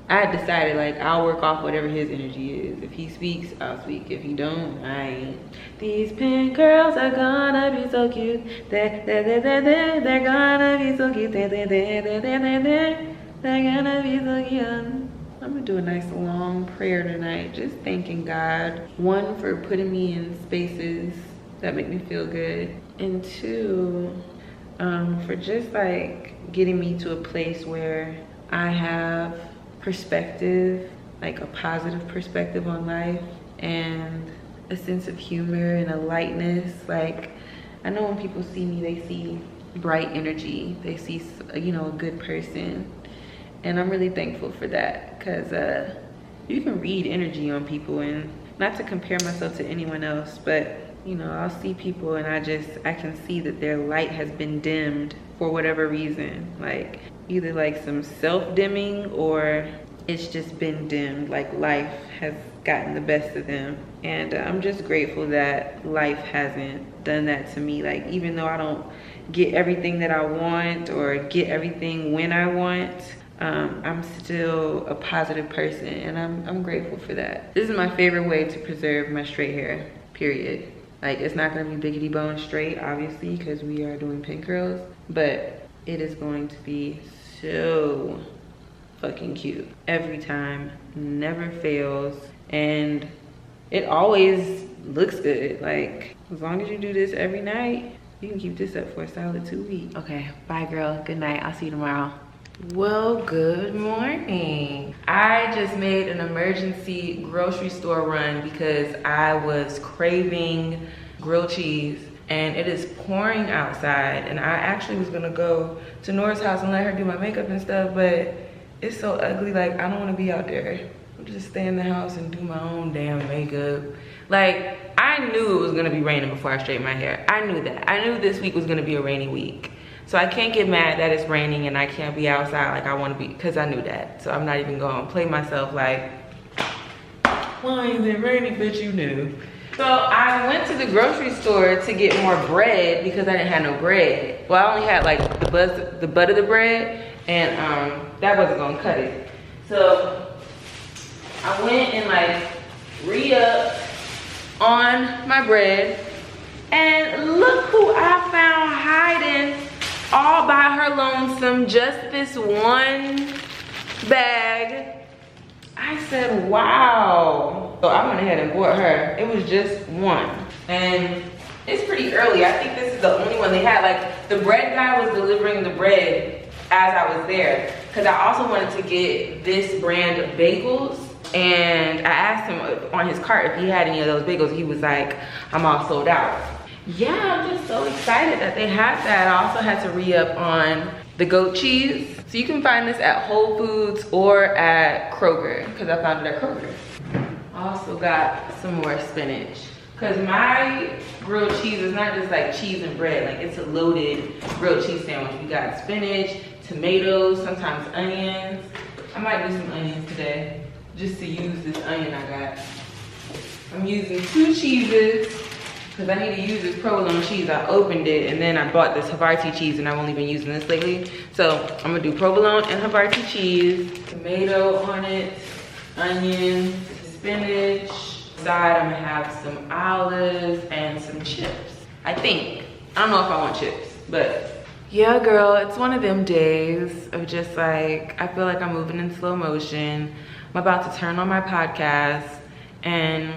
I had decided like I'll work off whatever his energy is. If he speaks, I'll speak. If he don't, I ain't. These pink girls are gonna be so cute. They're gonna be so cute. They're gonna be so cute. I'm gonna do a nice long prayer tonight, just thanking God. One, for putting me in spaces that make me feel good, and two, for just like getting me to a place where I have perspective, like a positive perspective on life, and a sense of humor and a lightness. Like, I know when people see me, they see bright energy, they see, you know, a good person. And I'm really thankful for that, because you can read energy on people, and not to compare myself to anyone else, but you know, I'll see people and I can see that their light has been dimmed for whatever reason. Like either like some self-dimming, or it's just been dimmed, like life has gotten the best of them. And I'm just grateful that life hasn't done that to me. Like, even though I don't get everything that I want or get everything when I want, I'm still a positive person, and I'm grateful for that. This is my favorite way to preserve my straight hair, period. Like, it's not gonna be biggity bone straight, obviously, because we are doing pin curls, but it is going to be so fucking cute every time, never fails, and it always looks good. Like, as long as you do this every night, you can keep this up for a solid 2 weeks. Okay, bye girl, good night, I'll see you tomorrow. Well, good morning. I just made an emergency grocery store run because I was craving grilled cheese, and it is pouring outside, and I actually was gonna go to Nora's house and let her do my makeup and stuff, but it's so ugly. Like, I don't want to be out there. I'm just stay in the house and do my own damn makeup. Like, I knew it was gonna be raining before I straightened my hair. I knew that. I knew this week was gonna be a rainy week. So I can't get mad that it's raining and I can't be outside like I want to be, because I knew that. So I'm not even going to play myself like, why is it raining, bitch, you knew. So I went to the grocery store to get more bread because I didn't have no bread. Well, I only had like the butt of the bread, and that wasn't going to cut it. So I went and like re-upped on my bread, and look who I found hiding all by her lonesome, just this one bag. I said, wow. So I went ahead and bought her. It was just one. And it's pretty early. I think this is the only one they had. Like, the bread guy was delivering the bread as I was there. Because I also wanted to get this brand of bagels. And I asked him on his cart if he had any of those bagels. He was like, I'm all sold out. Yeah, I'm just so excited that they had that. I also had to re-up on the goat cheese. So you can find this at Whole Foods or at Kroger, because I found it at Kroger. I also got some more spinach, because my grilled cheese is not just like cheese and bread. Like, it's a loaded grilled cheese sandwich. We got spinach, tomatoes, sometimes onions. I might do some onions today, just to use this onion I got. I'm using 2 cheeses, because I need to use this provolone cheese. I opened it and then I bought this Havarti cheese, and I've only been using this lately. So I'm gonna do provolone and Havarti cheese, tomato on it, onions, spinach. Side, I'm gonna have some olives and some chips. I think. I don't know if I want chips, but yeah, girl, it's one of them days of just like, I feel like I'm moving in slow motion. I'm about to turn on my podcast, and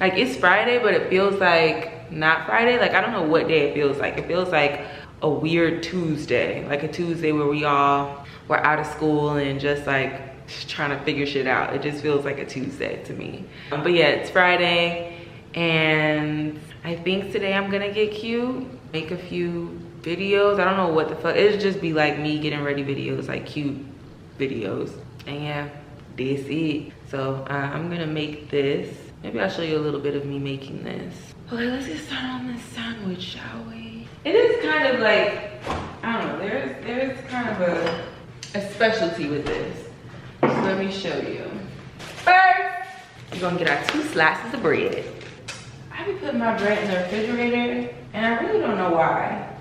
like, it's Friday, but it feels like not Friday. Like, I don't know what day it feels like. It feels like a weird Tuesday, like a Tuesday where we all were out of school and just like trying to figure shit out. It just feels like a Tuesday to me. But yeah, it's Friday, and I think today I'm gonna get cute, make a few videos. I don't know what the fuck. It'll just be like me getting ready videos, like cute videos. And yeah, this it. So I'm gonna make this. Maybe I'll show you a little bit of me making this. Okay, let's get started on this sandwich, shall we? It is kind of like, I don't know, there's kind of a specialty with this. So let me show you. First, you're gonna get our 2 slices of bread. I be putting my bread in the refrigerator, and I really don't know why.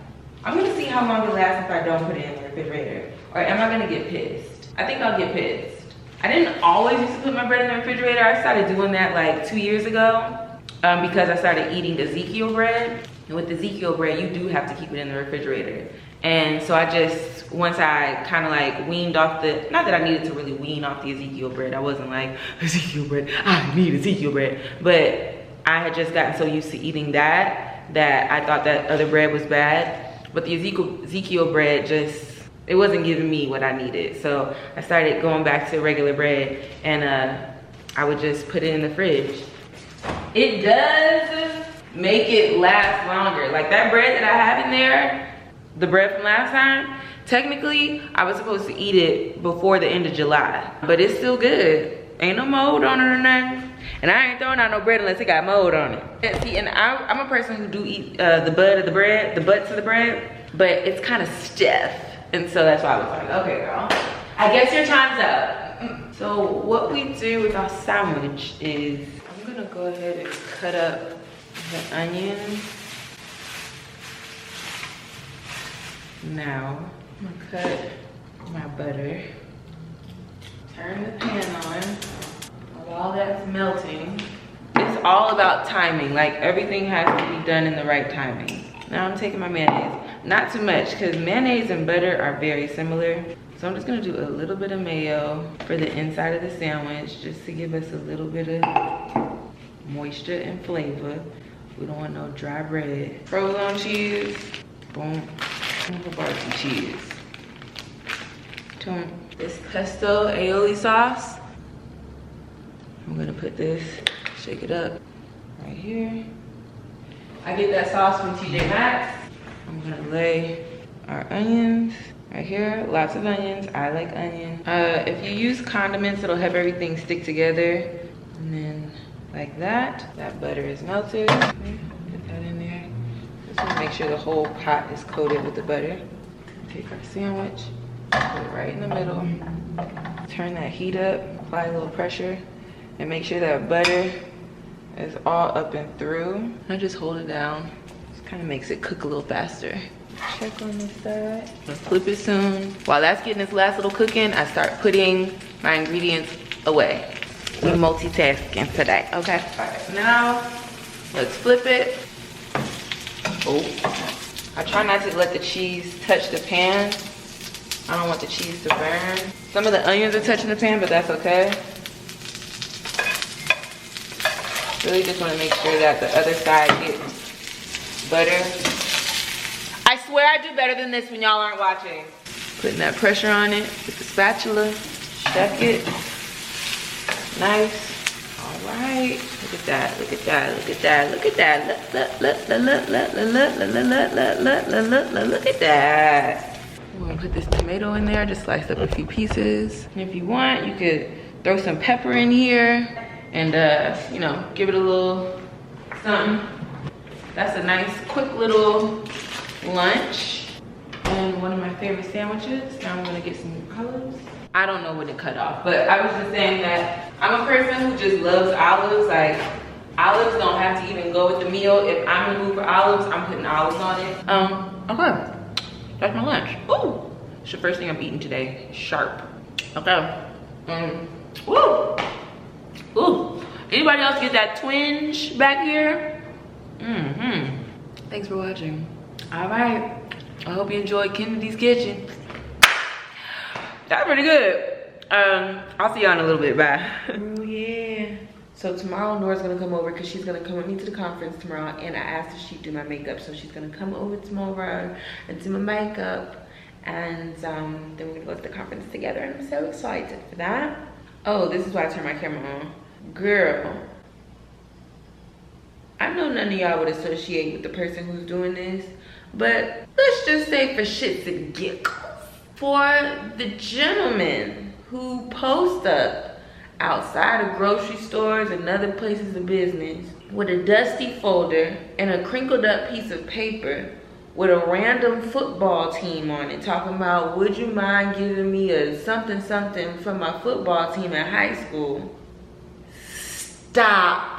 I'm gonna see how long it lasts if I don't put it in the refrigerator. Or am I gonna get pissed? I think I'll get pissed. I didn't always used to put my bread in the refrigerator. I started doing that like 2 years ago because I started eating Ezekiel bread. And with Ezekiel bread, you do have to keep it in the refrigerator. And so I just, once I kind of like weaned off the, not that I needed to really wean off the Ezekiel bread. I wasn't like, Ezekiel bread, I need Ezekiel bread. But I had just gotten so used to eating that I thought that other bread was bad. But the Ezekiel bread just, it wasn't giving me what I needed. So I started going back to regular bread, and I would just put it in the fridge. It does make it last longer. Like, that bread that I have in there, the bread from last time, technically I was supposed to eat it before the end of July, but it's still good. Ain't no mold on it or nothing. And I ain't throwing out no bread unless it got mold on it. And see, and I'm a person who do eat the bud of the bread, the butts of the bread, but it's kind of stiff. And so that's why I was like, okay, girl, I guess your time's up. So what we do with our sandwich is, I'm gonna go ahead and cut up the onions. Now, I'm gonna cut my butter. Turn the pan on. While that's melting, it's all about timing. Like, everything has to be done in the right timing. Now I'm taking my mayonnaise. Not too much, because mayonnaise and butter are very similar. So I'm just gonna do a little bit of mayo for the inside of the sandwich, just to give us a little bit of moisture and flavor. We don't want no dry bread. Provolone cheese, boom, and Havarti cheese. This pesto aioli sauce, I'm gonna put this, shake it up right here. I get that sauce from TJ Maxx. I'm gonna lay our onions right here. Lots of onions. I like onion. If you use condiments, it'll help everything stick together. And then like that. That butter is melted. Put that in there. Just make sure the whole pot is coated with the butter. Take our sandwich, put it right in the middle. Turn that heat up, apply a little pressure, and make sure that butter is all up and through. I just hold it down. Just kind of makes it cook a little faster. Check on this side. I'll flip it soon. While that's getting its last little cooking, I start putting my ingredients away. We're multitasking today, okay? All right, now let's flip it. Oh, I try not to let the cheese touch the pan. I don't want the cheese to burn. Some of the onions are touching the pan, but that's okay. Really just want to make sure that the other side gets butter. I swear I do better than this when y'all aren't watching. Putting that pressure on it with the spatula. Check it. Nice. All right. Look at that. Look at that. Look at that. Look at that. Look at that. We're gonna put this tomato in there. Just slice up a few pieces. And if you want, you could throw some pepper in here and you know, give it a little something. That's a nice, quick little lunch. And one of my favorite sandwiches. Now I'm gonna get some olives. I don't know when to cut off, but I was just saying that I'm a person who just loves olives. Like, olives don't have to even go with the meal. If I'm in the mood for olives, I'm putting olives on it. Okay, that's my lunch. Ooh, it's the first thing I'm eating today. Sharp. Okay. Woo. Ooh. Anybody else get that twinge back here? Thanks for watching. All right. I hope you enjoyed Kennedy's Kitchen. That's pretty good. I'll see y'all in a little bit. Bye. Oh yeah. So tomorrow Nora's gonna come over because she's gonna come with me to the conference tomorrow, and I asked if she'd do my makeup, so she's gonna come over tomorrow and do my makeup, and then we're gonna go to the conference together, and I'm so excited for that. Oh, this is why I turned my camera on. Girl, I know none of y'all would associate with the person who's doing this, but let's just say for shits and giggles, for the gentlemen who post up outside of grocery stores and other places of business with a dusty folder and a crinkled up piece of paper with a random football team on it, talking about, would you mind giving me a something something from my football team in high school? Stop.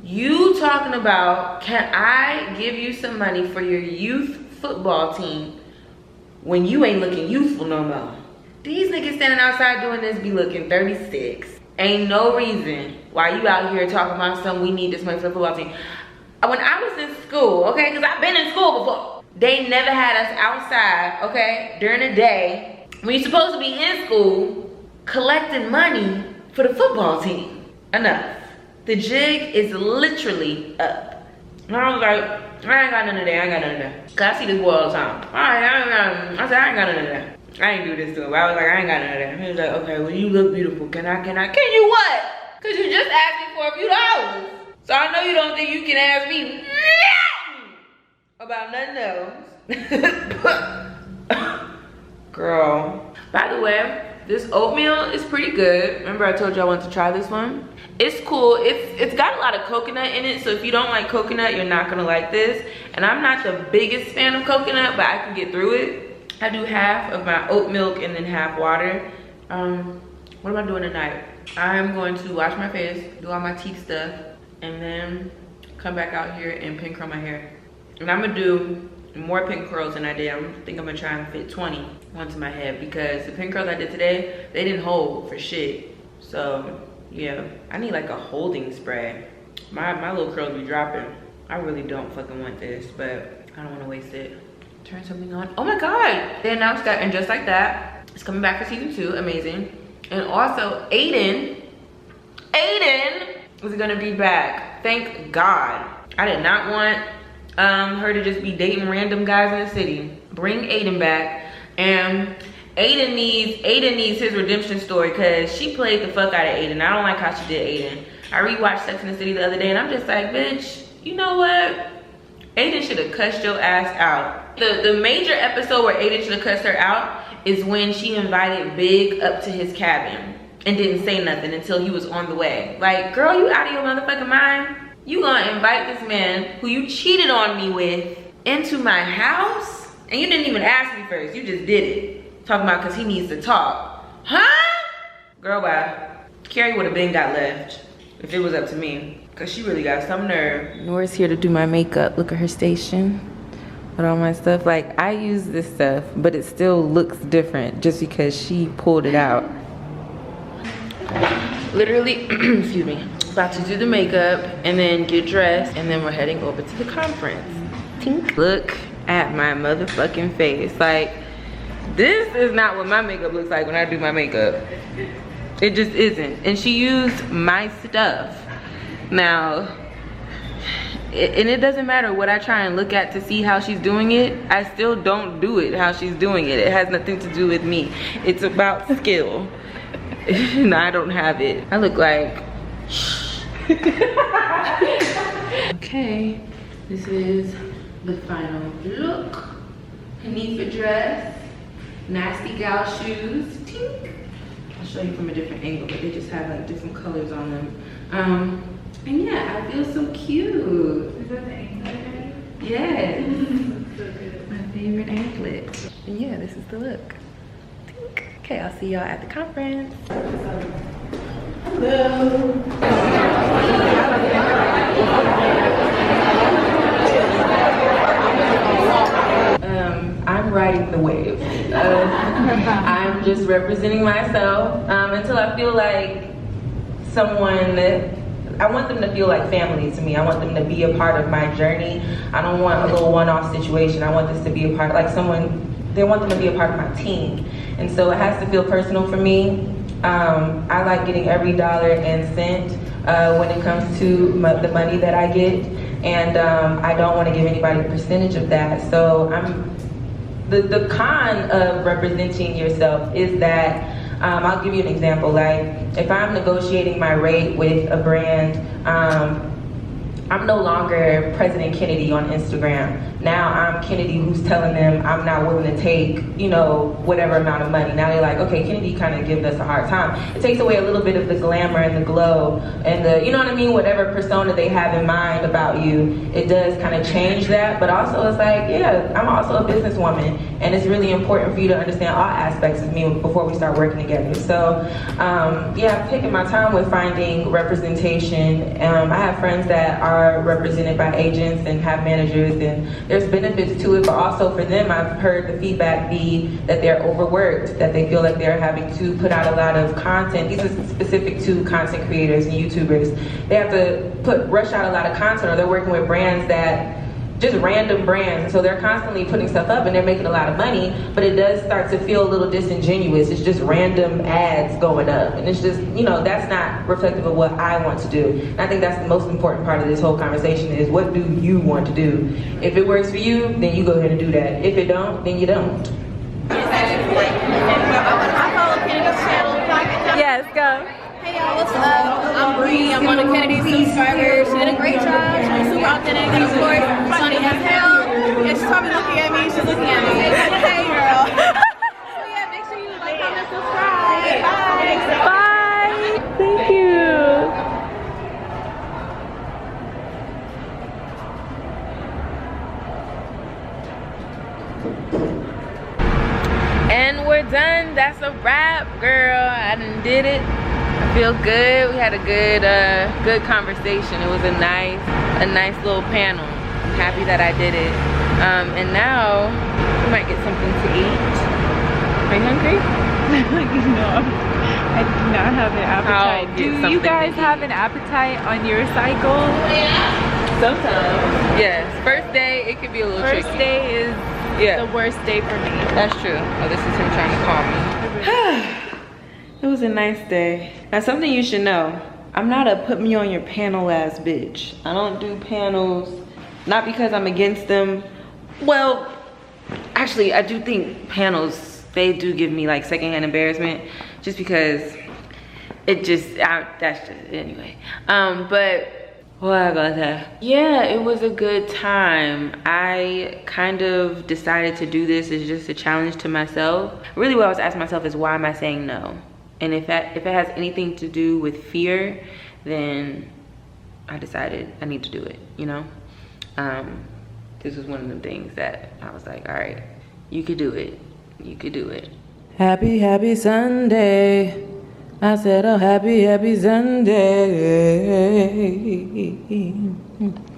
You talking about, can I give you some money for your youth football team when you ain't looking youthful no more? These niggas standing outside doing this be looking 36. Ain't no reason why you out here talking about something, we need this money for the football team. When I was in school, okay, because I've been in school before, they never had us outside, okay, during the day when you're supposed to be in school collecting money for the football team. Enough. The jig is literally up. And I was like, I ain't got none of that, I ain't got none of that. Cause I see this boy all the time. I said, I ain't got none of that. I ain't do this to him. I was like, I ain't got none of that. He was like, okay, well you look beautiful. Can you what? Cause you just asked me for a few dollars. So I know you don't think you can ask me about nothing else. Girl. By the way, this oatmeal is pretty good. Remember I told you I wanted to try this one? It's cool. It's got a lot of coconut in it, so if you don't like coconut, you're not gonna like this. And I'm not the biggest fan of coconut, but I can get through it. I do half of my oat milk and then half water. What am I doing tonight? I'm going to wash my face, do all my teeth stuff, and then come back out here and pin curl my hair. And I'm gonna do more pin curls than I did. I think I'm gonna try and fit 20 onto my head because the pin curls I did today, they didn't hold for shit. So yeah, I need like a holding spray. My little curls be dropping. I really don't fucking want this, but I don't wanna waste it. Turn something on. Oh my God, they announced that, and just like that, it's coming back for season 2, amazing. And also Aiden was gonna be back, thank God. I did not want her to just be dating random guys in the city. Bring Aiden back, and Aiden needs his redemption story because she played the fuck out of Aiden. I don't like how she did Aiden. I rewatched Sex and the City the other day and I'm just like, bitch, you know what? Aiden should have cussed your ass out. The major episode where Aiden should have cussed her out is when she invited Big up to his cabin and didn't say nothing until he was on the way. Like, girl, you out of your motherfucking mind? You gonna invite this man who you cheated on me with into my house? And you didn't even ask me first, you just did it. Talking about cause he needs to talk. Huh? Girl, bye. Carrie would have been got left if it was up to me. Cause she really got some nerve. Nora's here to do my makeup. Look at her station with all my stuff. Like, I use this stuff, but it still looks different just because she pulled it out. Literally, excuse me, about to do the makeup and then get dressed, and then we're heading over to the conference. Tink. Look at my motherfucking face. Like, this is not what my makeup looks like when I do my makeup. It just isn't. And she used my stuff. Now, and it doesn't matter what I try and look at to see how she's doing it, I still don't do it how she's doing it. It has nothing to do with me. It's about skill. And I don't have it. I look like okay, this is the final look. Hanifa dress, nasty gal shoes, tink. I'll show you from a different angle, but they just have like different colors on them. And yeah, I feel so cute. Is that the anklet? Yes. So good. My favorite anklet. And yeah, this is the look. Tink. Okay, I'll see y'all at the conference. Hello. I'm riding the wave. I'm just representing myself until I feel like someone that I want them to feel like family to me. I want them to be a part of my journey. I don't want a little one-off situation. I want this to be a part, like someone, they want them to be a part of my team. And so it has to feel personal for me. I like getting every dollar and cent when it comes to the money that I get. And I don't want to give anybody a percentage of that. So the con of representing yourself is that, I'll give you an example. Like, if I'm negotiating my rate with a brand, I'm no longer President Kennedy on Instagram. Now I'm Kennedy who's telling them I'm not willing to take, you know, whatever amount of money. Now they're like, okay, Kennedy kind of gives us a hard time. It takes away a little bit of the glamour and the glow and the, you know what I mean, whatever persona they have in mind about you. It does kind of change that, but also it's like, yeah, I'm also a businesswoman, and it's really important for you to understand all aspects of me before we start working together. So yeah, I'm taking my time with finding representation. I have friends that are represented by agents and have managers, and there's benefits to it, but also for them, I've heard the feedback be that they're overworked, that they feel like they're having to put out a lot of content. These are specific to content creators and YouTubers. They have to rush out a lot of content, or they're working with brands that, just random brands, and so they're constantly putting stuff up and they're making a lot of money, but it does start to feel a little disingenuous. It's just random ads going up, and it's just, you know, that's not reflective of what I want to do. And I think that's the most important part of this whole conversation is, what do you want to do? If it works for you, then you go ahead and do that. If it don't, then you don't. I follow Kennedy's channel. Yes, go. Hey y'all, what's up? I'm Bree. I'm one of Kennedy's subscribers. She did a great job. She was super authentic, and of course, funny as hell. And she's probably looking at me. She's looking at me. Hey girl. So yeah, make sure you like, comment, subscribe. Bye. Bye. Thank you. And we're done. That's a wrap, girl. I done did it. I feel good. We had a good conversation. It was a nice little panel. I'm happy that I did it. And now we might get something to eat. Are you hungry? No, I do not have an appetite. Do you guys have an appetite on your cycle? Sometimes. Yes. First day, it could be a little tricky. First day is the worst day for me. That's true. Oh, this is him trying to call me. It was a nice day. Now, something you should know. I'm not a put me on your panel ass bitch. I don't do panels, not because I'm against them. Well, actually, I do think panels, they do give me like secondhand embarrassment, just because it just, that's just, anyway. But what about that? Yeah, it was a good time. I kind of decided to do this as just a challenge to myself. Really what I was asking myself is, why am I saying no? And if it has anything to do with fear, then I decided I need to do it, you know? This was one of them things that I was like, all right, you could do it. You could do it. Happy, happy Sunday. I said, oh, happy, happy Sunday.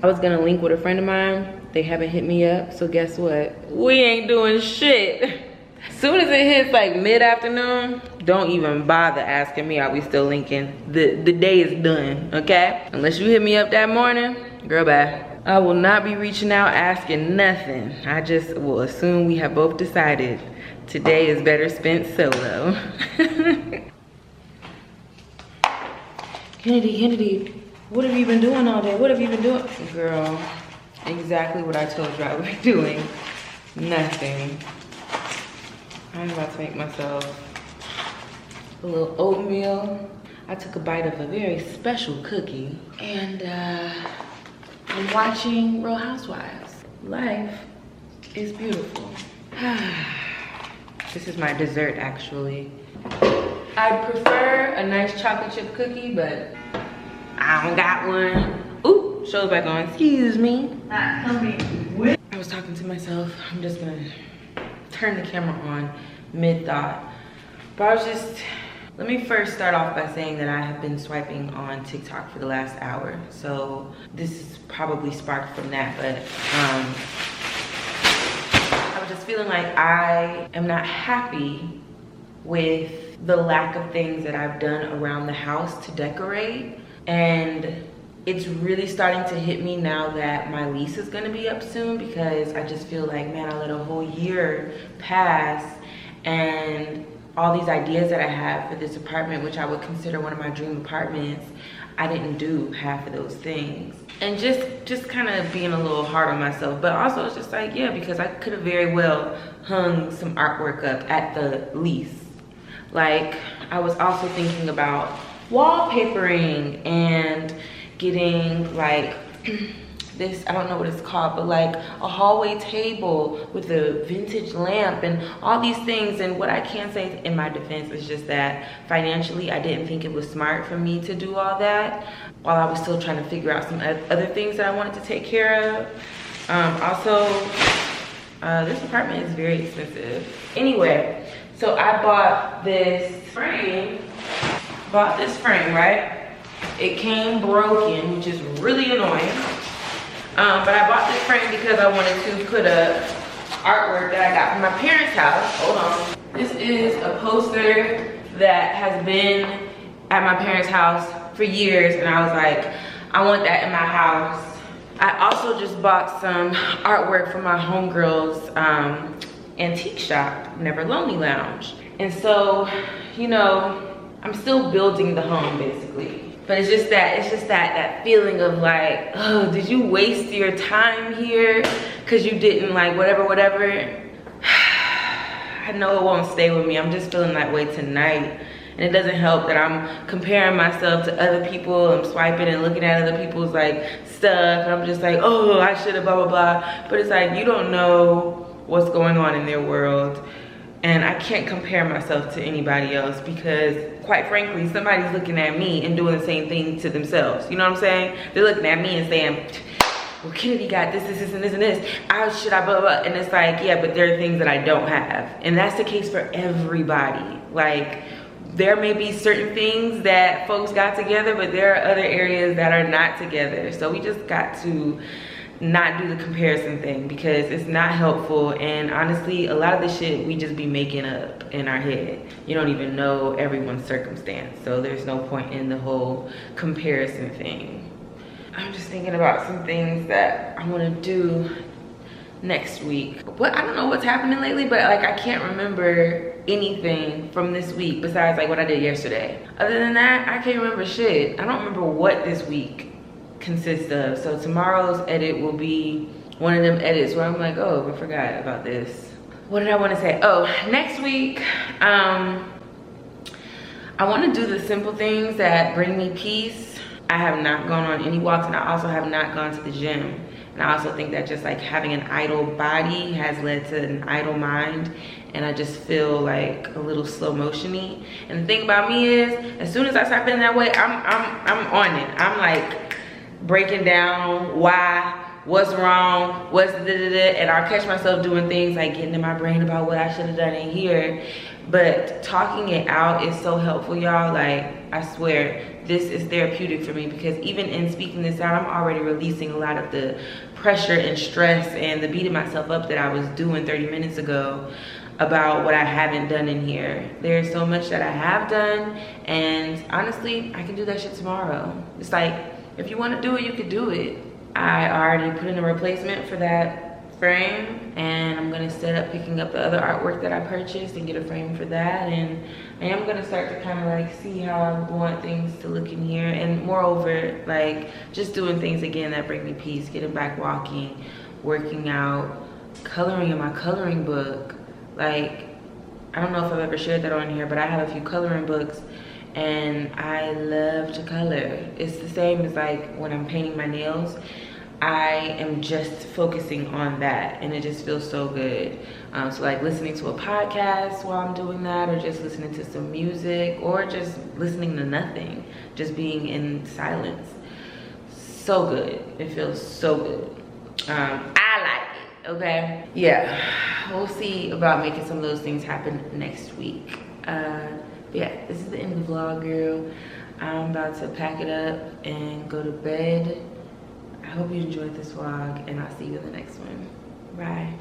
I was gonna link with a friend of mine. They haven't hit me up, so guess what? We ain't doing shit. As soon as it hits like mid-afternoon, don't even bother asking me, are we still linking? The day is done, okay? Unless you hit me up that morning, Girl, bye. I will not be reaching out asking nothing. I just will assume we have both decided today is better spent solo. Kennedy, what have you been doing all day? What have you been doing? Girl, exactly what I told you I would be doing. Nothing. I'm about to make myself a little oatmeal. I took a bite of a very special cookie, and I'm watching Real Housewives. Life is beautiful. This is my dessert, actually. I prefer a nice chocolate chip cookie, but I don't got one. Ooh, show's back on. Excuse me. I was talking to myself. I'm just gonna turn the camera on mid-thought. But I was just, let me first start off by saying that I have been swiping on TikTok for the last hour. So this is probably sparked from that, but I was just feeling like I am not happy with the lack of things that I've done around the house to decorate. And it's really starting to hit me now that my lease is gonna be up soon, because I just feel like, man, I let a whole year pass, and all these ideas that I have for this apartment, which I would consider one of my dream apartments, I didn't do half of those things. And just kind of being a little hard on myself. But also it's just like, yeah, because I could have very well hung some artwork up at the lease. Like, I was also thinking about wallpapering and getting like this, I don't know what it's called, but like a hallway table with a vintage lamp and all these things. And what I can say in my defense is just that financially, I didn't think it was smart for me to do all that while I was still trying to figure out some other things that I wanted to take care of. This apartment is very expensive. Anyway, so I bought this frame, right? It came broken, which is really annoying. But I bought this frame because I wanted to put up artwork that I got from my parents' house. Hold on. This is a poster that has been at my parents' house for years, and I was like, I want that in my house. I also just bought some artwork from my homegirl's antique shop, Never Lonely Lounge. And so, you know, I'm still building the home basically. But it's just that feeling of like, oh, did you waste your time here? Cause you didn't like whatever. I know it won't stay with me. I'm just feeling that way tonight. And it doesn't help that I'm comparing myself to other people. I'm swiping and looking at other people's like stuff. And I'm just like, oh, I should have blah, blah, blah. But it's like, you don't know what's going on in their world. And I can't compare myself to anybody else because, quite frankly, somebody's looking at me and doing the same thing to themselves. You know what I'm saying? They're looking at me and saying, well, Kennedy got this, and this. Blah, blah. And it's like, yeah, but there are things that I don't have. And that's the case for everybody. Like, there may be certain things that folks got together, but there are other areas that are not together. So we just got to not do the comparison thing because it's not helpful. And honestly, a lot of the shit we just be making up in our head. You don't even know everyone's circumstance, so there's no point in the whole comparison thing. I'm just thinking about some things that I want to do next week. I don't know what's happening lately, but like I can't remember anything from this week besides like what I did yesterday. Other than that, I can't remember shit. I don't remember what this week consists of. So tomorrow's edit will be one of them edits where I'm like, oh, I forgot about this. What did I want to say? Oh, next week, I want to do the simple things that bring me peace. I have not gone on any walks, and I also have not gone to the gym. And I also think that just like having an idle body has led to an idle mind, and I just feel like a little slow motion-y. And the thing about me is, as soon as I start feeling that way, I'm on it. I'm like breaking down why, what's wrong, what's da-da-da, and I'll catch myself doing things like getting in my brain about what I should have done in here. But talking it out is so helpful, y'all. Like, I swear, this is therapeutic for me because even in speaking this out, I'm already releasing a lot of the pressure and stress and the beating myself up that I was doing 30 minutes ago about what I haven't done in here. There's so much that I have done, and honestly, I can do that shit tomorrow. It's like, if you want to do it, you can do it. I already put in a replacement for that frame, and I'm gonna set up picking up the other artwork that I purchased and get a frame for that. And I am gonna start to kind of like see how I want things to look in here, and moreover, like just doing things again that bring me peace, getting back walking, working out, coloring in my coloring book. Like, I don't know if I've ever shared that on here, but I have a few coloring books and I love to color. It's the same as like when I'm painting my nails. I am just focusing on that and it just feels so good. So like listening to a podcast while I'm doing that, or just listening to some music, or just listening to nothing, just being in silence. So good, it feels so good. I like it, okay? Yeah, we'll see about making some of those things happen next week. Yeah, this is the end of the vlog, girl. I'm about to pack it up and go to bed. I hope you enjoyed this vlog, and I'll see you in the next one. Bye.